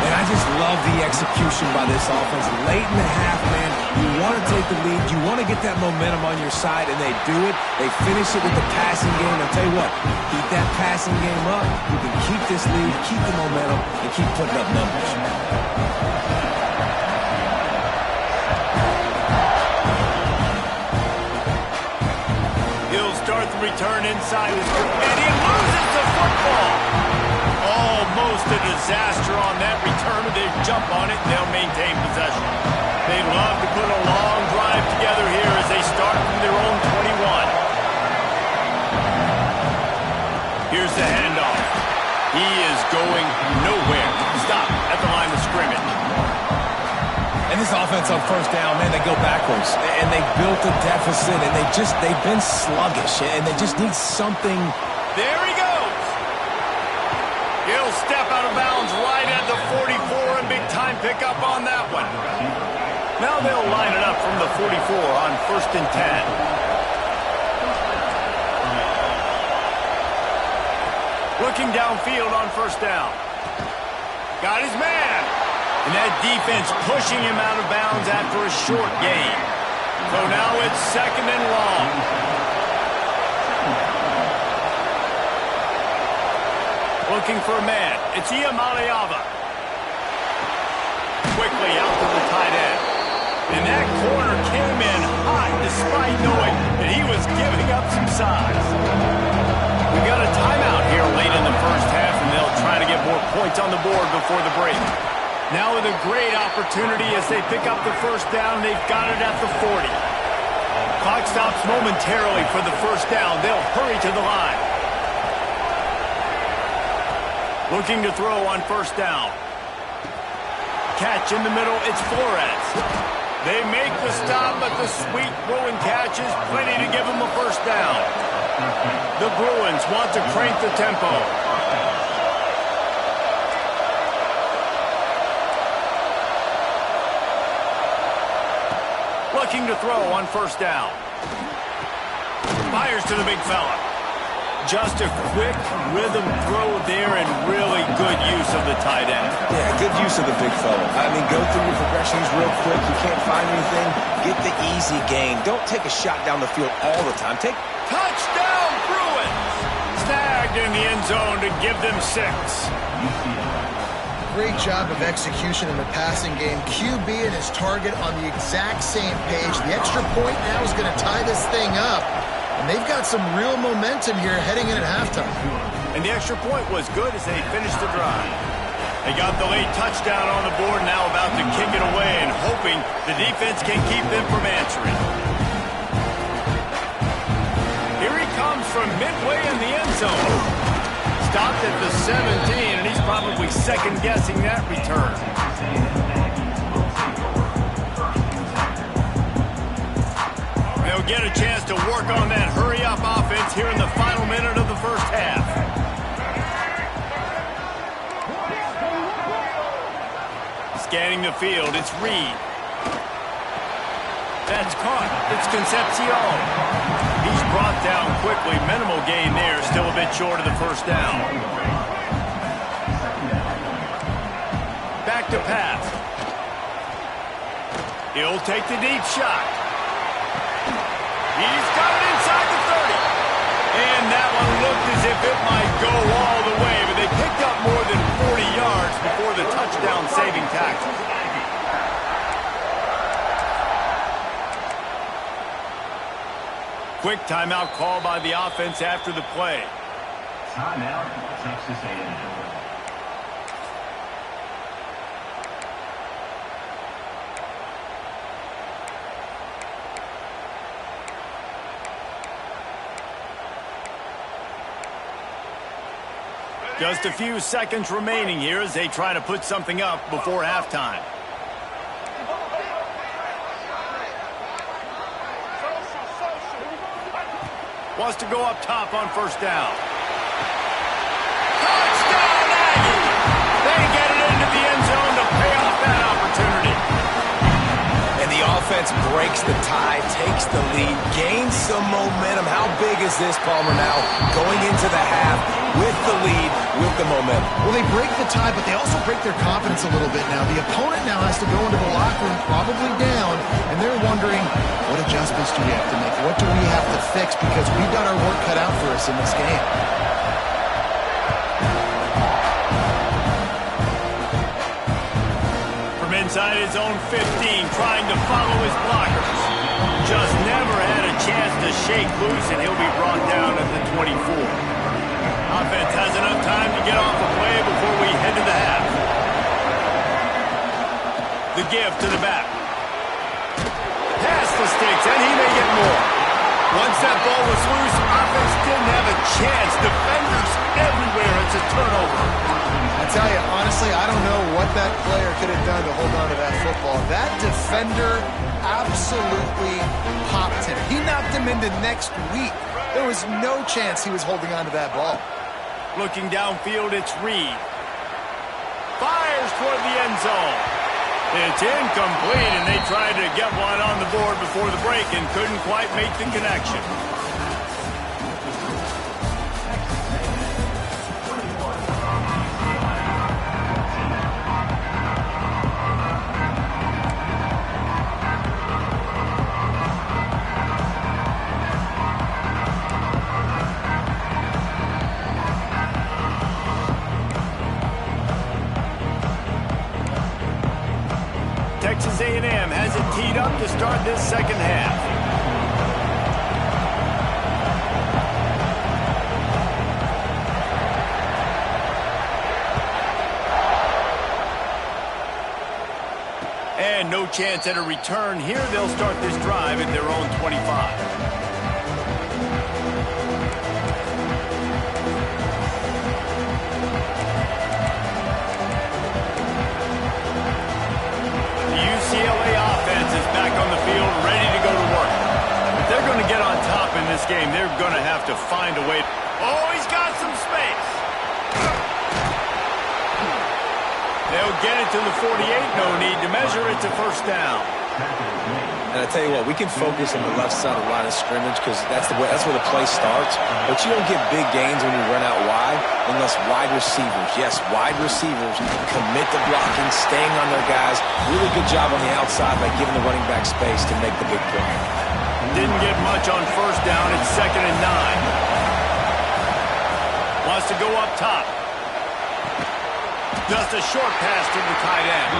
S3: And I just love the execution by this offense. Late in the half, man, you want to take the lead. You want to get that momentum on your side, and they do it. They finish it with the passing game. I'll tell you what, keep that passing game up. You can keep this lead, keep the momentum, and keep putting up numbers.
S1: He'll start the return inside his group, and he loses the football. Almost a disaster on that return. They jump on it, and they'll maintain possession. They love to put a long drive together here as they start from their own 21. Here's the handoff. He is going nowhere. Stop at the line of scrimmage.
S3: And this offense on first down, man, they go backwards. And they built a deficit, and they've been sluggish, and they just need something.
S1: There he goes. He'll step out of bounds right at the 44, and big time pickup on that one. Now they'll line it up from the 44 on 1st and 10. Looking downfield on 1st down. Got his man. And that defense pushing him out of bounds after a short gain. So now it's 2nd and long. Looking for a man. It's Iamaleava. Quickly out to the tight end. And that corner came in hot despite knowing that he was giving up some size. We got a timeout here late in the first half, and they'll try to get more points on the board before the break. Now with a great opportunity as they pick up the 1st down, they've got it at the 40. Clock stops momentarily for the 1st down. They'll hurry to the line. Looking to throw on 1st down. Catch in the middle, it's Flores. They make the stop, but the sweet Bruin catch is plenty to give them a 1st down. The Bruins want to crank the tempo. Looking to throw on 1st down. Fires to the big fella. Just a quick rhythm throw there and really good use of the tight end.
S3: Yeah, good use of the big fella. I mean, go through your progressions real quick. You can't find anything. Get the easy gain. Don't take a shot down the field all the time.
S1: Touchdown, Bruins! Snagged in the end zone to give them 6.
S2: Great job of execution in the passing game. QB and his target on the exact same page. The extra point now is going to tie this thing up. And they've got some real momentum here heading in at halftime.
S1: And the extra point was good as they finished the drive. They got the late touchdown on the board, now about to kick it away and hoping the defense can keep them from answering. Here he comes from midway in the end zone. Stopped at the 17, and he's probably second-guessing that return. They'll get a chance to work on that hurry-up offense here in the final minute of the first half. Scanning the field, it's Reed. That's caught. It's Concepcion. He's brought down quickly. Minimal gain there. Still a bit short of the 1st down. Back to pass. He'll take the deep shot. He's got it inside the 30. And that one looked as if it might go all the way, but they picked up more than 40 yards before the touchdown-saving tackle. Quick timeout call by the offense after the play.
S4: Timeout, Texas A&M.
S1: Just a few seconds remaining here as they try to put something up before halftime. Wants to go up top on 1st down. Touchdown, Aggie! They get it into the end zone to pay off that opportunity.
S3: And the offense offense breaks the tie, takes the lead, gains some momentum. How big is this, Palmer, now? Going into the half with the lead, with the momentum.
S2: Well, they break the tie, but they also break their confidence a little bit now. The opponent now has to go into the locker room probably down, and they're wondering, what adjustments do we have to make? What do we have to fix? Because we've got our work cut out for us in this game.
S1: Inside his own 15, trying to follow his blockers. Just never had a chance to shake loose, and he'll be brought down at the 24. Offense has enough time to get off the play before we head to the half. The give to the back. Pass the sticks, and he may get more. Once that ball was loose, offense didn't have a chance. Defenders everywhere. It's a turnover.
S2: I tell you, honestly, I don't know what that player could have done to hold on to that football. That defender absolutely popped him. He knocked him into next week. There was no chance he was holding on to that ball.
S1: Looking downfield, it's Reed. Fires toward the end zone. It's incomplete, and they tried to get one on the board before the break and couldn't quite make the connection. Texas A&M has it teed up to start this second half. And no chance at a return here. They'll start this drive at their own 25. UCLA offense is back on the field, ready to go to work. If they're going to get on top in this game, they're going to have to find a way. Oh, he's got some space. They'll get it to the 48. No need to measure. It's a first down.
S3: And I tell you what, we can focus on the left side of the line of scrimmage because that's where the play starts. But you don't get big gains when you run out wide unless wide receivers, yes, wide receivers commit to blocking, staying on their guys. Really good job on the outside by giving the running back space to make the big play.
S1: Didn't get much on first down. It's 2nd and 9. Wants to go up top. Just a short pass to the tight end.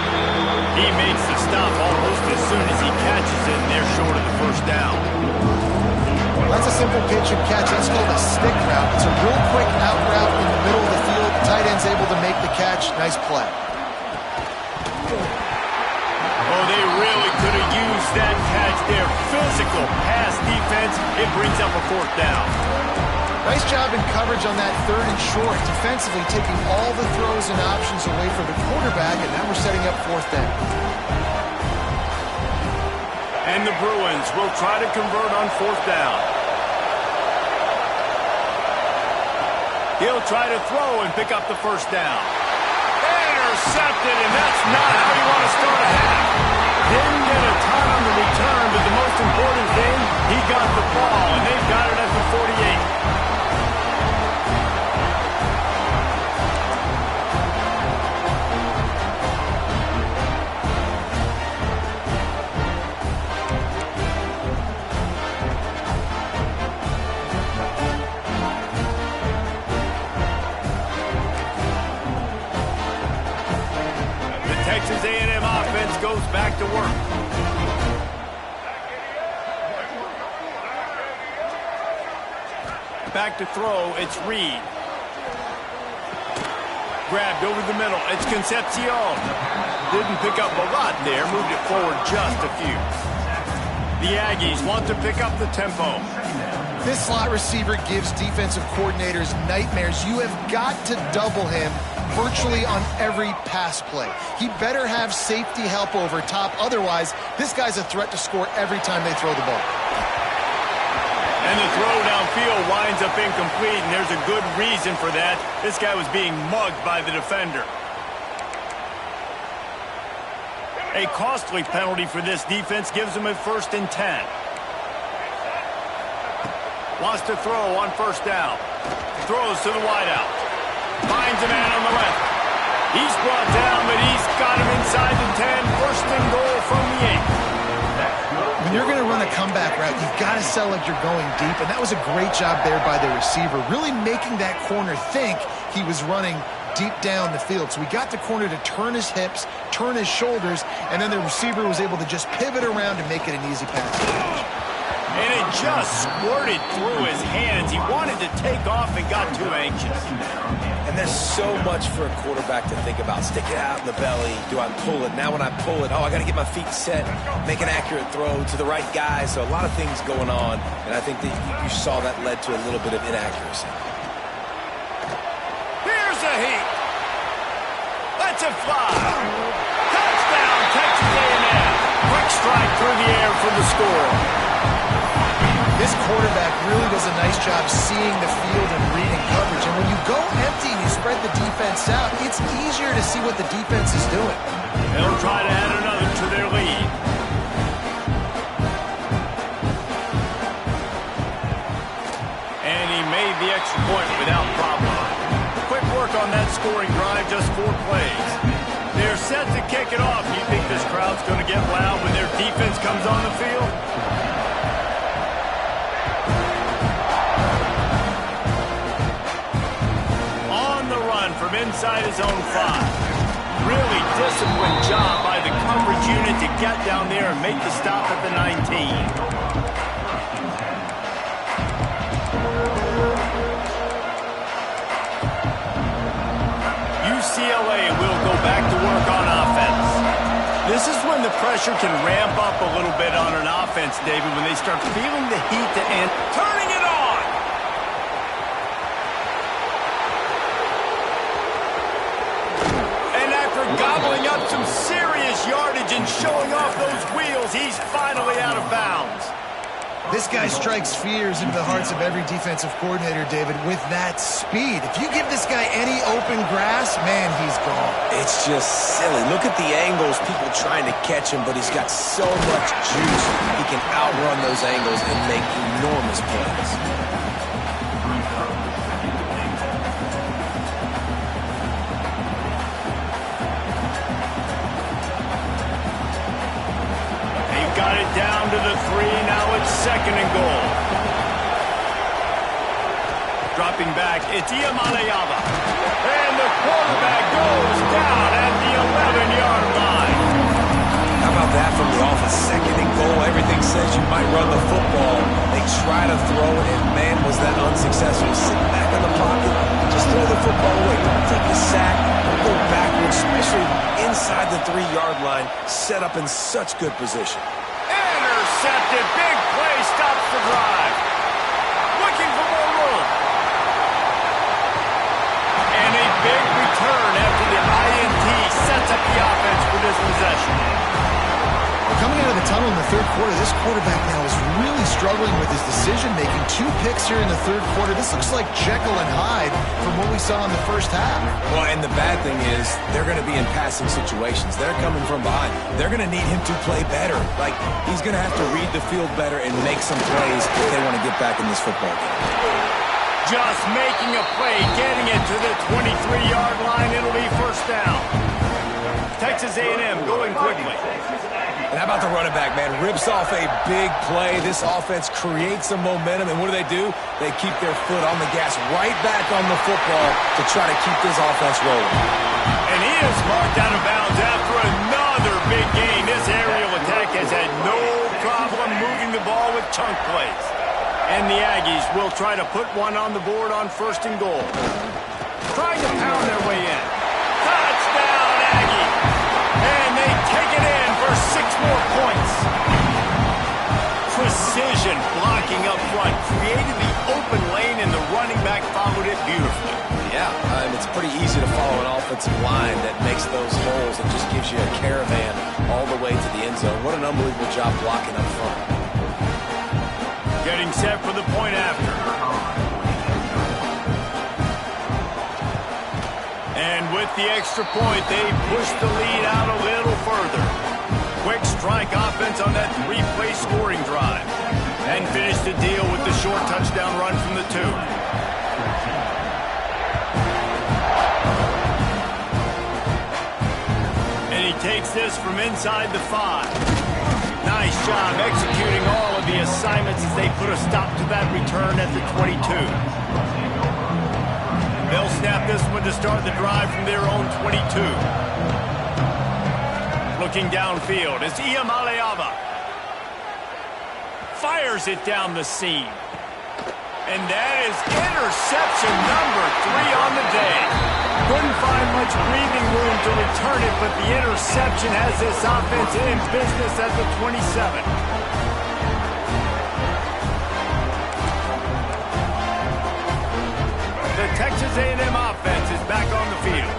S1: He makes the stop almost as soon as he catches it, and they're short of the first down.
S2: That's a simple pitch and catch. That's called a stick route. It's a real quick out route in the middle of the field. The tight end's able to make the catch. Nice play.
S1: Oh, they really could have used that catch there. Physical pass defense. It brings up a 4th down.
S2: Nice job in coverage on that 3rd and short. Defensively taking all the throws and options away from the quarterback, and now we're setting up 4th down.
S1: And the Bruins will try to convert on 4th down. He'll try to throw and pick up the first down. Intercepted, and that's not how you want to start a half. Didn't get a ton on the return, but the most important thing, he got the ball, and they've got it at the 48. Texas A&M offense goes back to work. Back to throw, it's Reed. Grabbed over the middle, it's Concepcion. Didn't pick up a lot there, moved it forward just a few. The Aggies want to pick up the tempo.
S2: This slot receiver gives defensive coordinators nightmares. You have got to double him virtually on every pass play. He better have safety help over top. Otherwise, this guy's a threat to score every time they throw the ball.
S1: And the throw downfield winds up incomplete, and there's a good reason for that. This guy was being mugged by the defender. A costly penalty for this defense gives them a 1st and 10. Wants to throw on 1st down. Throws to the wideout. Finds a man on the left. He's brought down, but he's got him inside the 10. 1st and goal from the 8.
S2: When you're going to run a comeback route, you've got to sell like you're going deep, and that was a great job there by the receiver, really making that corner think he was running deep down the field. So we got the corner to turn his hips, turn his shoulders, and then the receiver was able to just pivot around and make it an easy pass.
S1: And it just squirted through his hands. He wanted to take off and got too anxious.
S3: And there's so much for a quarterback to think about. Stick it out in the belly. Do I pull it? Now when I pull it, I got to get my feet set, make an accurate throw to the right guy. So a lot of things going on, and I think that you saw that led to a little bit of inaccuracy.
S1: Here's a heat. Lets it fly. Touchdown, Texas A&M. Quick strike through the air for the score.
S2: This quarterback really does a nice job seeing the field and reading coverage. And when you go empty and you spread the defense out, it's easier to see what the defense is doing.
S1: They'll try to add another to their lead. And he made the extra point without problem. Quick work on that scoring drive, just 4 plays. They're set to kick it off. You think this crowd's going to get loud when their defense comes on the field? From inside his own 5. Really disciplined job by the coverage unit to get down there and make the stop at the 19. UCLA will go back to work on offense. This is when the pressure can ramp up a little bit on an offense, David, when they start feeling the heat to end. Turning it on! Gobbling up some serious yardage and showing off those wheels, he's finally out of bounds.
S2: This guy strikes fears into the hearts of every defensive coordinator, David, with that speed. If you give this guy any open grass, man, he's gone.
S3: It's just silly. Look at the angles, people trying to catch him, but he's got so much juice. He can outrun those angles and make enormous plays.
S1: Got it down to the 3. Now it's 2nd and goal. Dropping back, it's Iamaleava. And the quarterback goes down at the 11-yard line.
S3: How about that from the offense? 2nd and goal. Everything says you might run the football. They try to throw it, and man, was that unsuccessful. Sit back in the pocket. Just throw the football away. Don't take the sack. Don't go backwards, especially inside the 3-yard line. Set up in such good position.
S1: Intercepted. Big play. Stops the drive. Looking for more room. And a big return after the INT sets up the offense for this possession.
S2: Coming out of the tunnel in the 3rd quarter, this quarterback now is really struggling with his decision-making. 2 picks here in the 3rd quarter. This looks like Jekyll and Hyde from what we saw in the 1st half.
S3: Well, and the bad thing is they're going to be in passing situations. They're coming from behind. They're going to need him to play better. Like, he's going to have to read the field better and make some plays if they want to get back in this football game.
S1: Just making a play, getting it to the 23-yard line. It'll be 1st down. Texas A&M going quickly.
S3: And how about the running back, man? Rips off a big play. This offense creates some momentum, and what do? They keep their foot on the gas, right back on the football to try to keep this offense rolling.
S1: And he is marked out of bounds after another big gain. This aerial attack has had no problem moving the ball with chunk plays. And the Aggies will try to put one on the board on 1st and goal. Trying to pound their way in. Touchdown, Aggie! And they take it in for 6 more points. Precision blocking up front created the open lane, and the running back followed it beautifully.
S3: Yeah, it's pretty easy to follow an offensive line that makes those holes and just gives you a caravan all the way to the end zone. What an unbelievable job blocking up front.
S1: Getting set for the point after. And with the extra point, they push the lead out a little further. quick strike offense on that three-play scoring drive. And finished the deal with the short touchdown run from the 2. And he takes this from inside the 5. Nice job executing all of the assignments as they put a stop to that return at the 22. They'll snap this one to start the drive from their own 22. Looking downfield is Iamaleava. Fires it down the seam. And that is interception number 3 on the day. Couldn't find much breathing room to return it, but the interception has this offense in business at the 27. The Texas A&M offense is back on the field.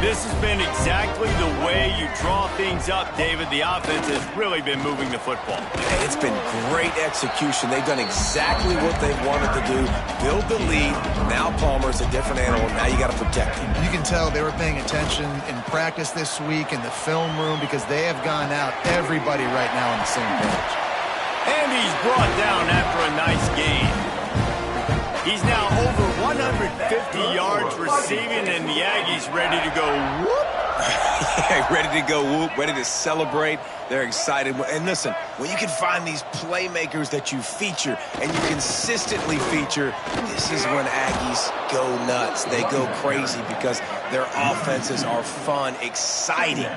S1: This has been exactly the way you draw things up, David. The offense has really been moving the football.
S3: It's been great execution. They've done exactly what they wanted to do. Build the lead. Now Palmer's a different animal. Now you got to protect him.
S2: You can tell they were paying attention in practice this week in the film room because they have gone out, everybody right now on the same page.
S1: And he's brought down after a nice gain. He's now over 150 yards receiving, and the Aggies ready to go whoop.
S3: Yeah, ready to go whoop, ready to celebrate. They're excited. And listen, when you can find these playmakers that you feature and you consistently feature, this is when Aggies go nuts. They go crazy because their offenses are fun, exciting.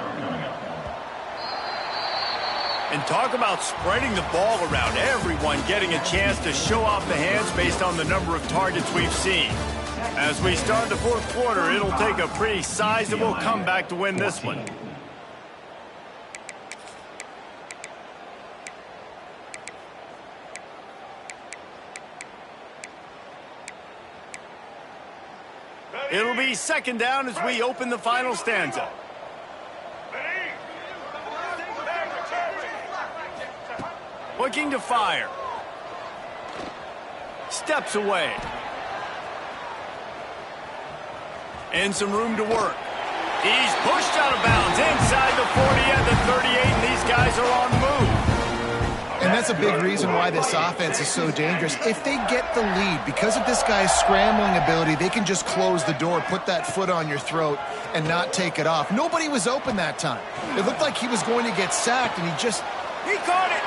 S1: And talk about spreading the ball around, everyone getting a chance to show off the hands based on the number of targets we've seen. As we start the fourth quarter, it'll take a pretty sizable comeback to win this one. It'll be second down as we open the final stanza. Looking to fire. Steps away. And some room to work. He's pushed out of bounds inside the 40 at the 38, and these guys are on the move.
S2: And that's a big reason why this offense is so dangerous. If they get the lead, because of this guy's scrambling ability, they can just close the door, put that foot on your throat, and not take it off. Nobody was open that time. It looked like he was going to get sacked, and he
S1: caught it.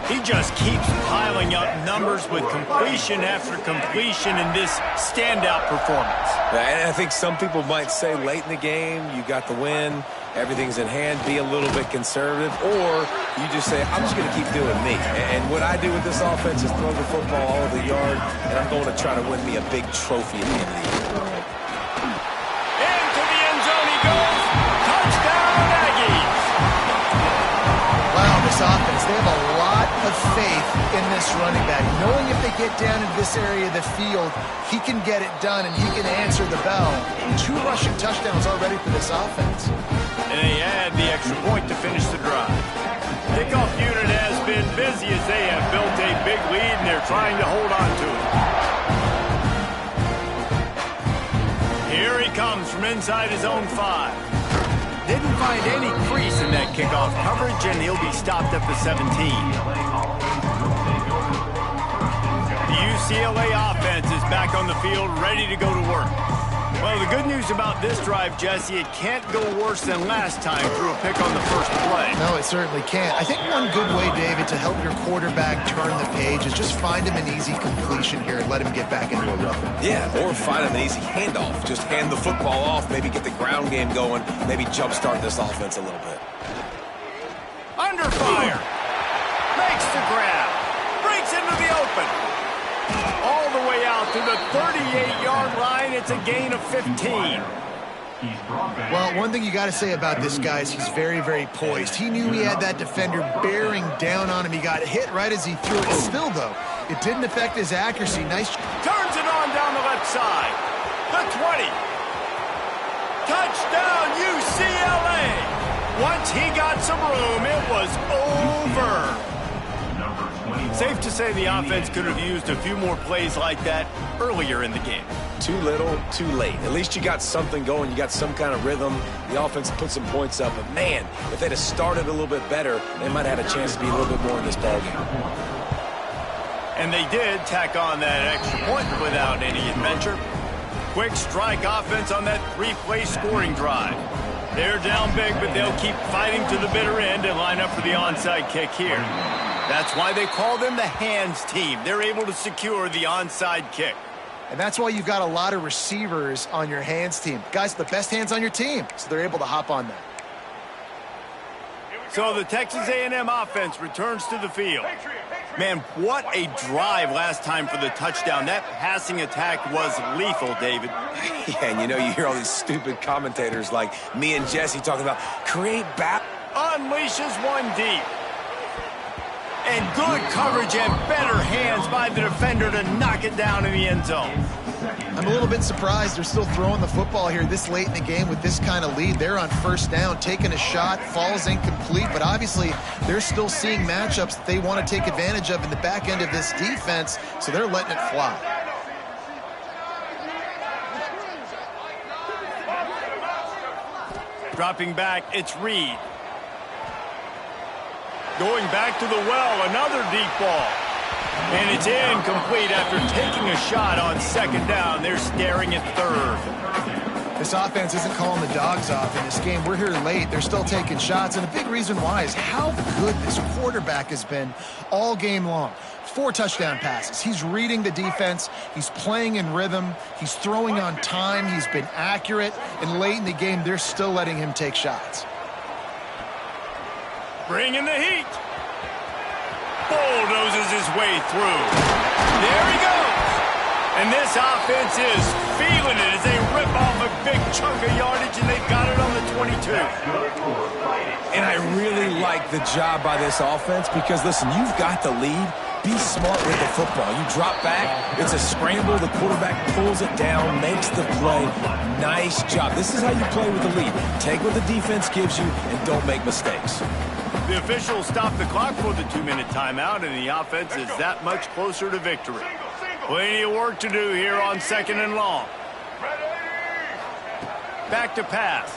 S1: He just keeps piling up numbers with completion after completion in this standout performance.
S3: And I think some people might say late in the game, you got the win, everything's in hand, be a little bit conservative, or you just say, I'm just going to keep doing me. And what I do with this offense is throw the football all over the yard, and I'm going to try to win me a big trophy at the end of the year.
S1: Into the end zone he goes. Touchdown, Aggies.
S2: wow, this offense, they have a lot of faith in this running back. Knowing if they get down into this area of the field, he can get it done and he can answer the bell. 2 rushing touchdowns already for this offense.
S1: And they add the extra point to finish the drive. Kickoff unit has been busy as they have built a big lead and they're trying to hold on to it. Here he comes from inside his own 5. Didn't find any crease in that kickoff coverage, and he'll be stopped at the 17. The UCLA offense is back on the field, ready to go to work. Well, the good news about this drive, Jesse, it can't go worse than last time through a pick on the first play.
S2: No, it certainly can't. I think one good way, David, to help your quarterback turn the page is just find him an easy completion here and let him get back into a rhythm.
S3: Yeah, or find him an easy handoff. Just hand the football off, maybe get the ground game going, maybe jumpstart this offense a little bit.
S1: Under fire. Makes the grab. Breaks into the open. All the way out to the 38-yard line. It's a gain of 15.
S2: Well, one thing you got to say about this guy is he's very, very poised. He knew he had that defender bearing down on him. He got hit right as he threw it. Still, though, it didn't affect his accuracy. Nice.
S1: Turns it on down the left side. The 20. Touchdown, UCLA. Once he got some room, it was over. Safe to say the offense could have used a few more plays like that earlier in the game.
S3: Too little, too late. At least you got something going. You got some kind of rhythm. The offense put some points up. But, man, if they'd have started a little bit better, they might have had a chance to be a little bit more in this ballgame.
S1: And they did tack on that extra point without any adventure. Quick strike offense on that 3-play scoring drive. They're down big, but they'll keep fighting to the bitter end and line up for the onside kick here. That's why they call them the hands team. They're able to secure the onside kick.
S2: And that's why you've got a lot of receivers on your hands team. Guys, the best hands on your team, so they're able to hop on that.
S1: So the Texas A&M offense returns to the field. Man, what a drive last time for the touchdown. That passing attack was lethal, David.
S3: Yeah, and you hear all these stupid commentators like me and Jesse talking about create battle.
S1: Unleashes one deep. And good coverage and better hands by the defender to knock it down in the end zone.
S2: I'm a little bit surprised they're still throwing the football here this late in the game with this kind of lead. They're on first down, taking a shot, falls incomplete, but obviously they're still seeing matchups that they want to take advantage of in the back end of this defense, so they're letting it fly.
S1: Dropping back, it's Reed. Going back to the well, another deep ball. And it's incomplete after taking a shot on second down. They're staring at third.
S2: This offense isn't calling the dogs off in this game. We're here late. They're still taking shots. And a big reason why is how good this quarterback has been all game long. 4 touchdown passes. He's reading the defense. He's playing in rhythm. He's throwing on time. He's been accurate. And late in the game, they're still letting him take shots.
S1: Bringing the heat. Bulldozes his way through. There he goes. And this offense is feeling it as they rip off a big chunk of yardage, and they've got it on the 22.
S3: And I really like the job by this offense because, listen, you've got the lead. Be smart with the football. You drop back, it's a scramble. The quarterback pulls it down, makes the play. Nice job. This is how you play with the lead. Take what the defense gives you and don't make mistakes.
S1: The officials stop the clock for the 2-minute timeout, and the offense is that much closer to victory. Plenty of work to do here on second and long. Back to pass.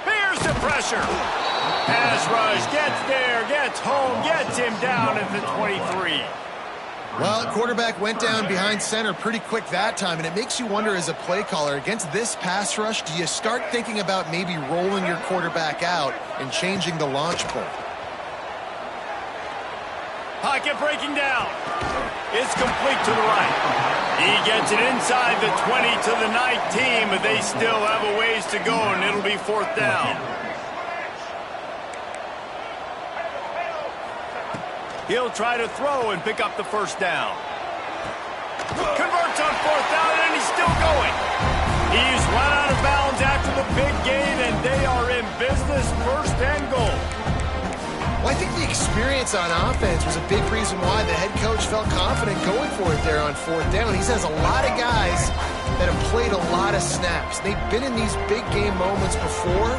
S1: Here's the pressure. Pass rush, gets there, gets home, gets him down at the 23.
S2: Well, quarterback went down behind center pretty quick that time, and it makes you wonder as a play caller, against this pass rush, do you start thinking about maybe rolling your quarterback out and changing the launch point?
S1: Pocket breaking down. It's complete to the right. He gets it inside the 20 to the 19, but they still have a ways to go, and it'll be 4th down. He'll try to throw and pick up the first down. Converts on 4th down, and he's still going. He's run out of bounds after the big gain, and they are in business, 1st and goal.
S2: Well, I think the experience on offense was a big reason why the head coach felt confident going for it there on 4th down. He says a lot of guys that have played a lot of snaps. They've been in these big game moments before.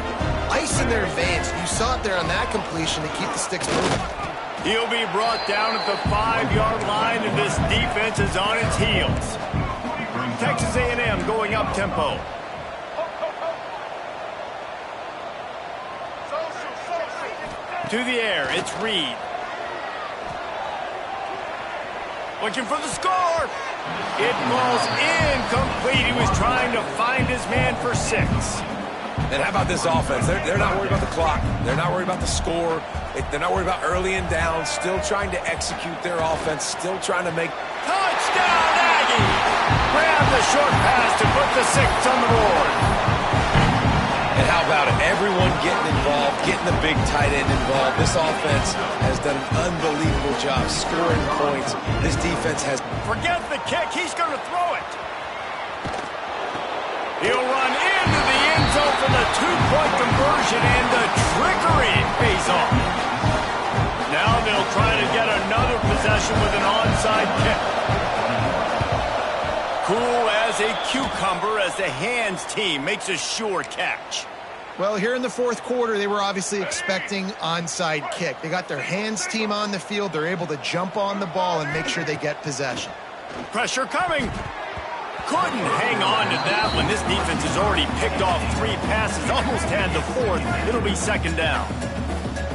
S2: Ice in their veins. You saw it there on that completion to keep the sticks moving.
S1: He'll be brought down at the 5-yard line, and this defense is on its heels. Texas A&M going up tempo. To the air, it's Reed. Looking for the score. It falls incomplete. He was trying to find his man for 6.
S3: And how about this offense? They're not worried about the clock. They're not worried about the score. They're not worried about early and down. Still trying to execute their offense. Still trying to make...
S1: Touchdown, Aggie! Grab the short pass to put the 6 on the board.
S3: And how about it? Everyone getting involved, getting the big tight end involved. This offense has done an unbelievable job scoring points. This defense has...
S1: Forget the kick. He's going to throw it. He'll run into the end zone for the 2-point conversion, and the trickery pays off. Now they'll try to get another possession with an onside kick. Cool as a cucumber as the hands team makes a sure catch.
S2: Well, here in the fourth quarter, they were obviously expecting onside kick. They got their hands team on the field. They're able to jump on the ball and make sure they get possession.
S1: Pressure coming. Couldn't hang on to that when this defense has already picked off 3 passes, almost had the 4th. It'll be 2nd down.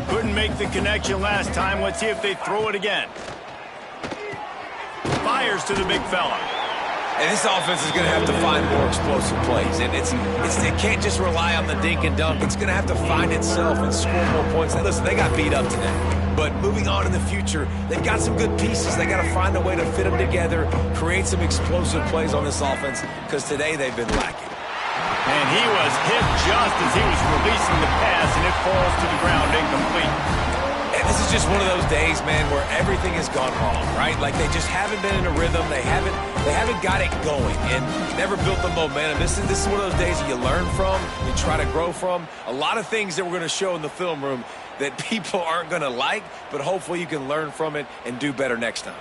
S1: Couldn't make the connection last time. Let's see if they throw it again. Fires to the big fella.
S3: And this offense is going to have to find more explosive plays. And it can't just rely on the dink and dunk. It's going to have to find itself and score more points. Now, listen, they got beat up today. But moving on in the future, they've got some good pieces. They got to find a way to fit them together, create some explosive plays on this offense, because today they've been lacking.
S1: And he was hit just as he was releasing the pass, and it falls to the ground incomplete.
S3: And this is just one of those days, man, where everything has gone wrong, right? Like they just haven't been in a rhythm. They haven't got it going and never built the momentum. This is one of those days that you learn from, you try to grow from. A lot of things that we're going to show in the film room that people aren't going to like, but hopefully you can learn from it and do better next time.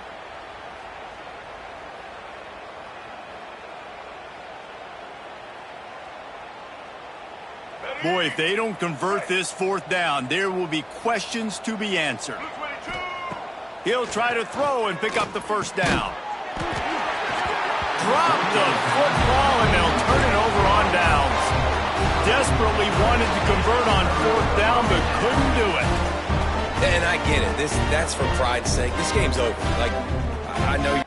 S1: Boy, if they don't convert this 4th down, there will be questions to be answered. He'll try to throw and pick up the 1st down. Drop the football, and they'll turn it over on downs. Desperately wanted to convert on 4th down, but couldn't do it.
S3: And I get it. That's for pride's sake. This game's over. Like, I know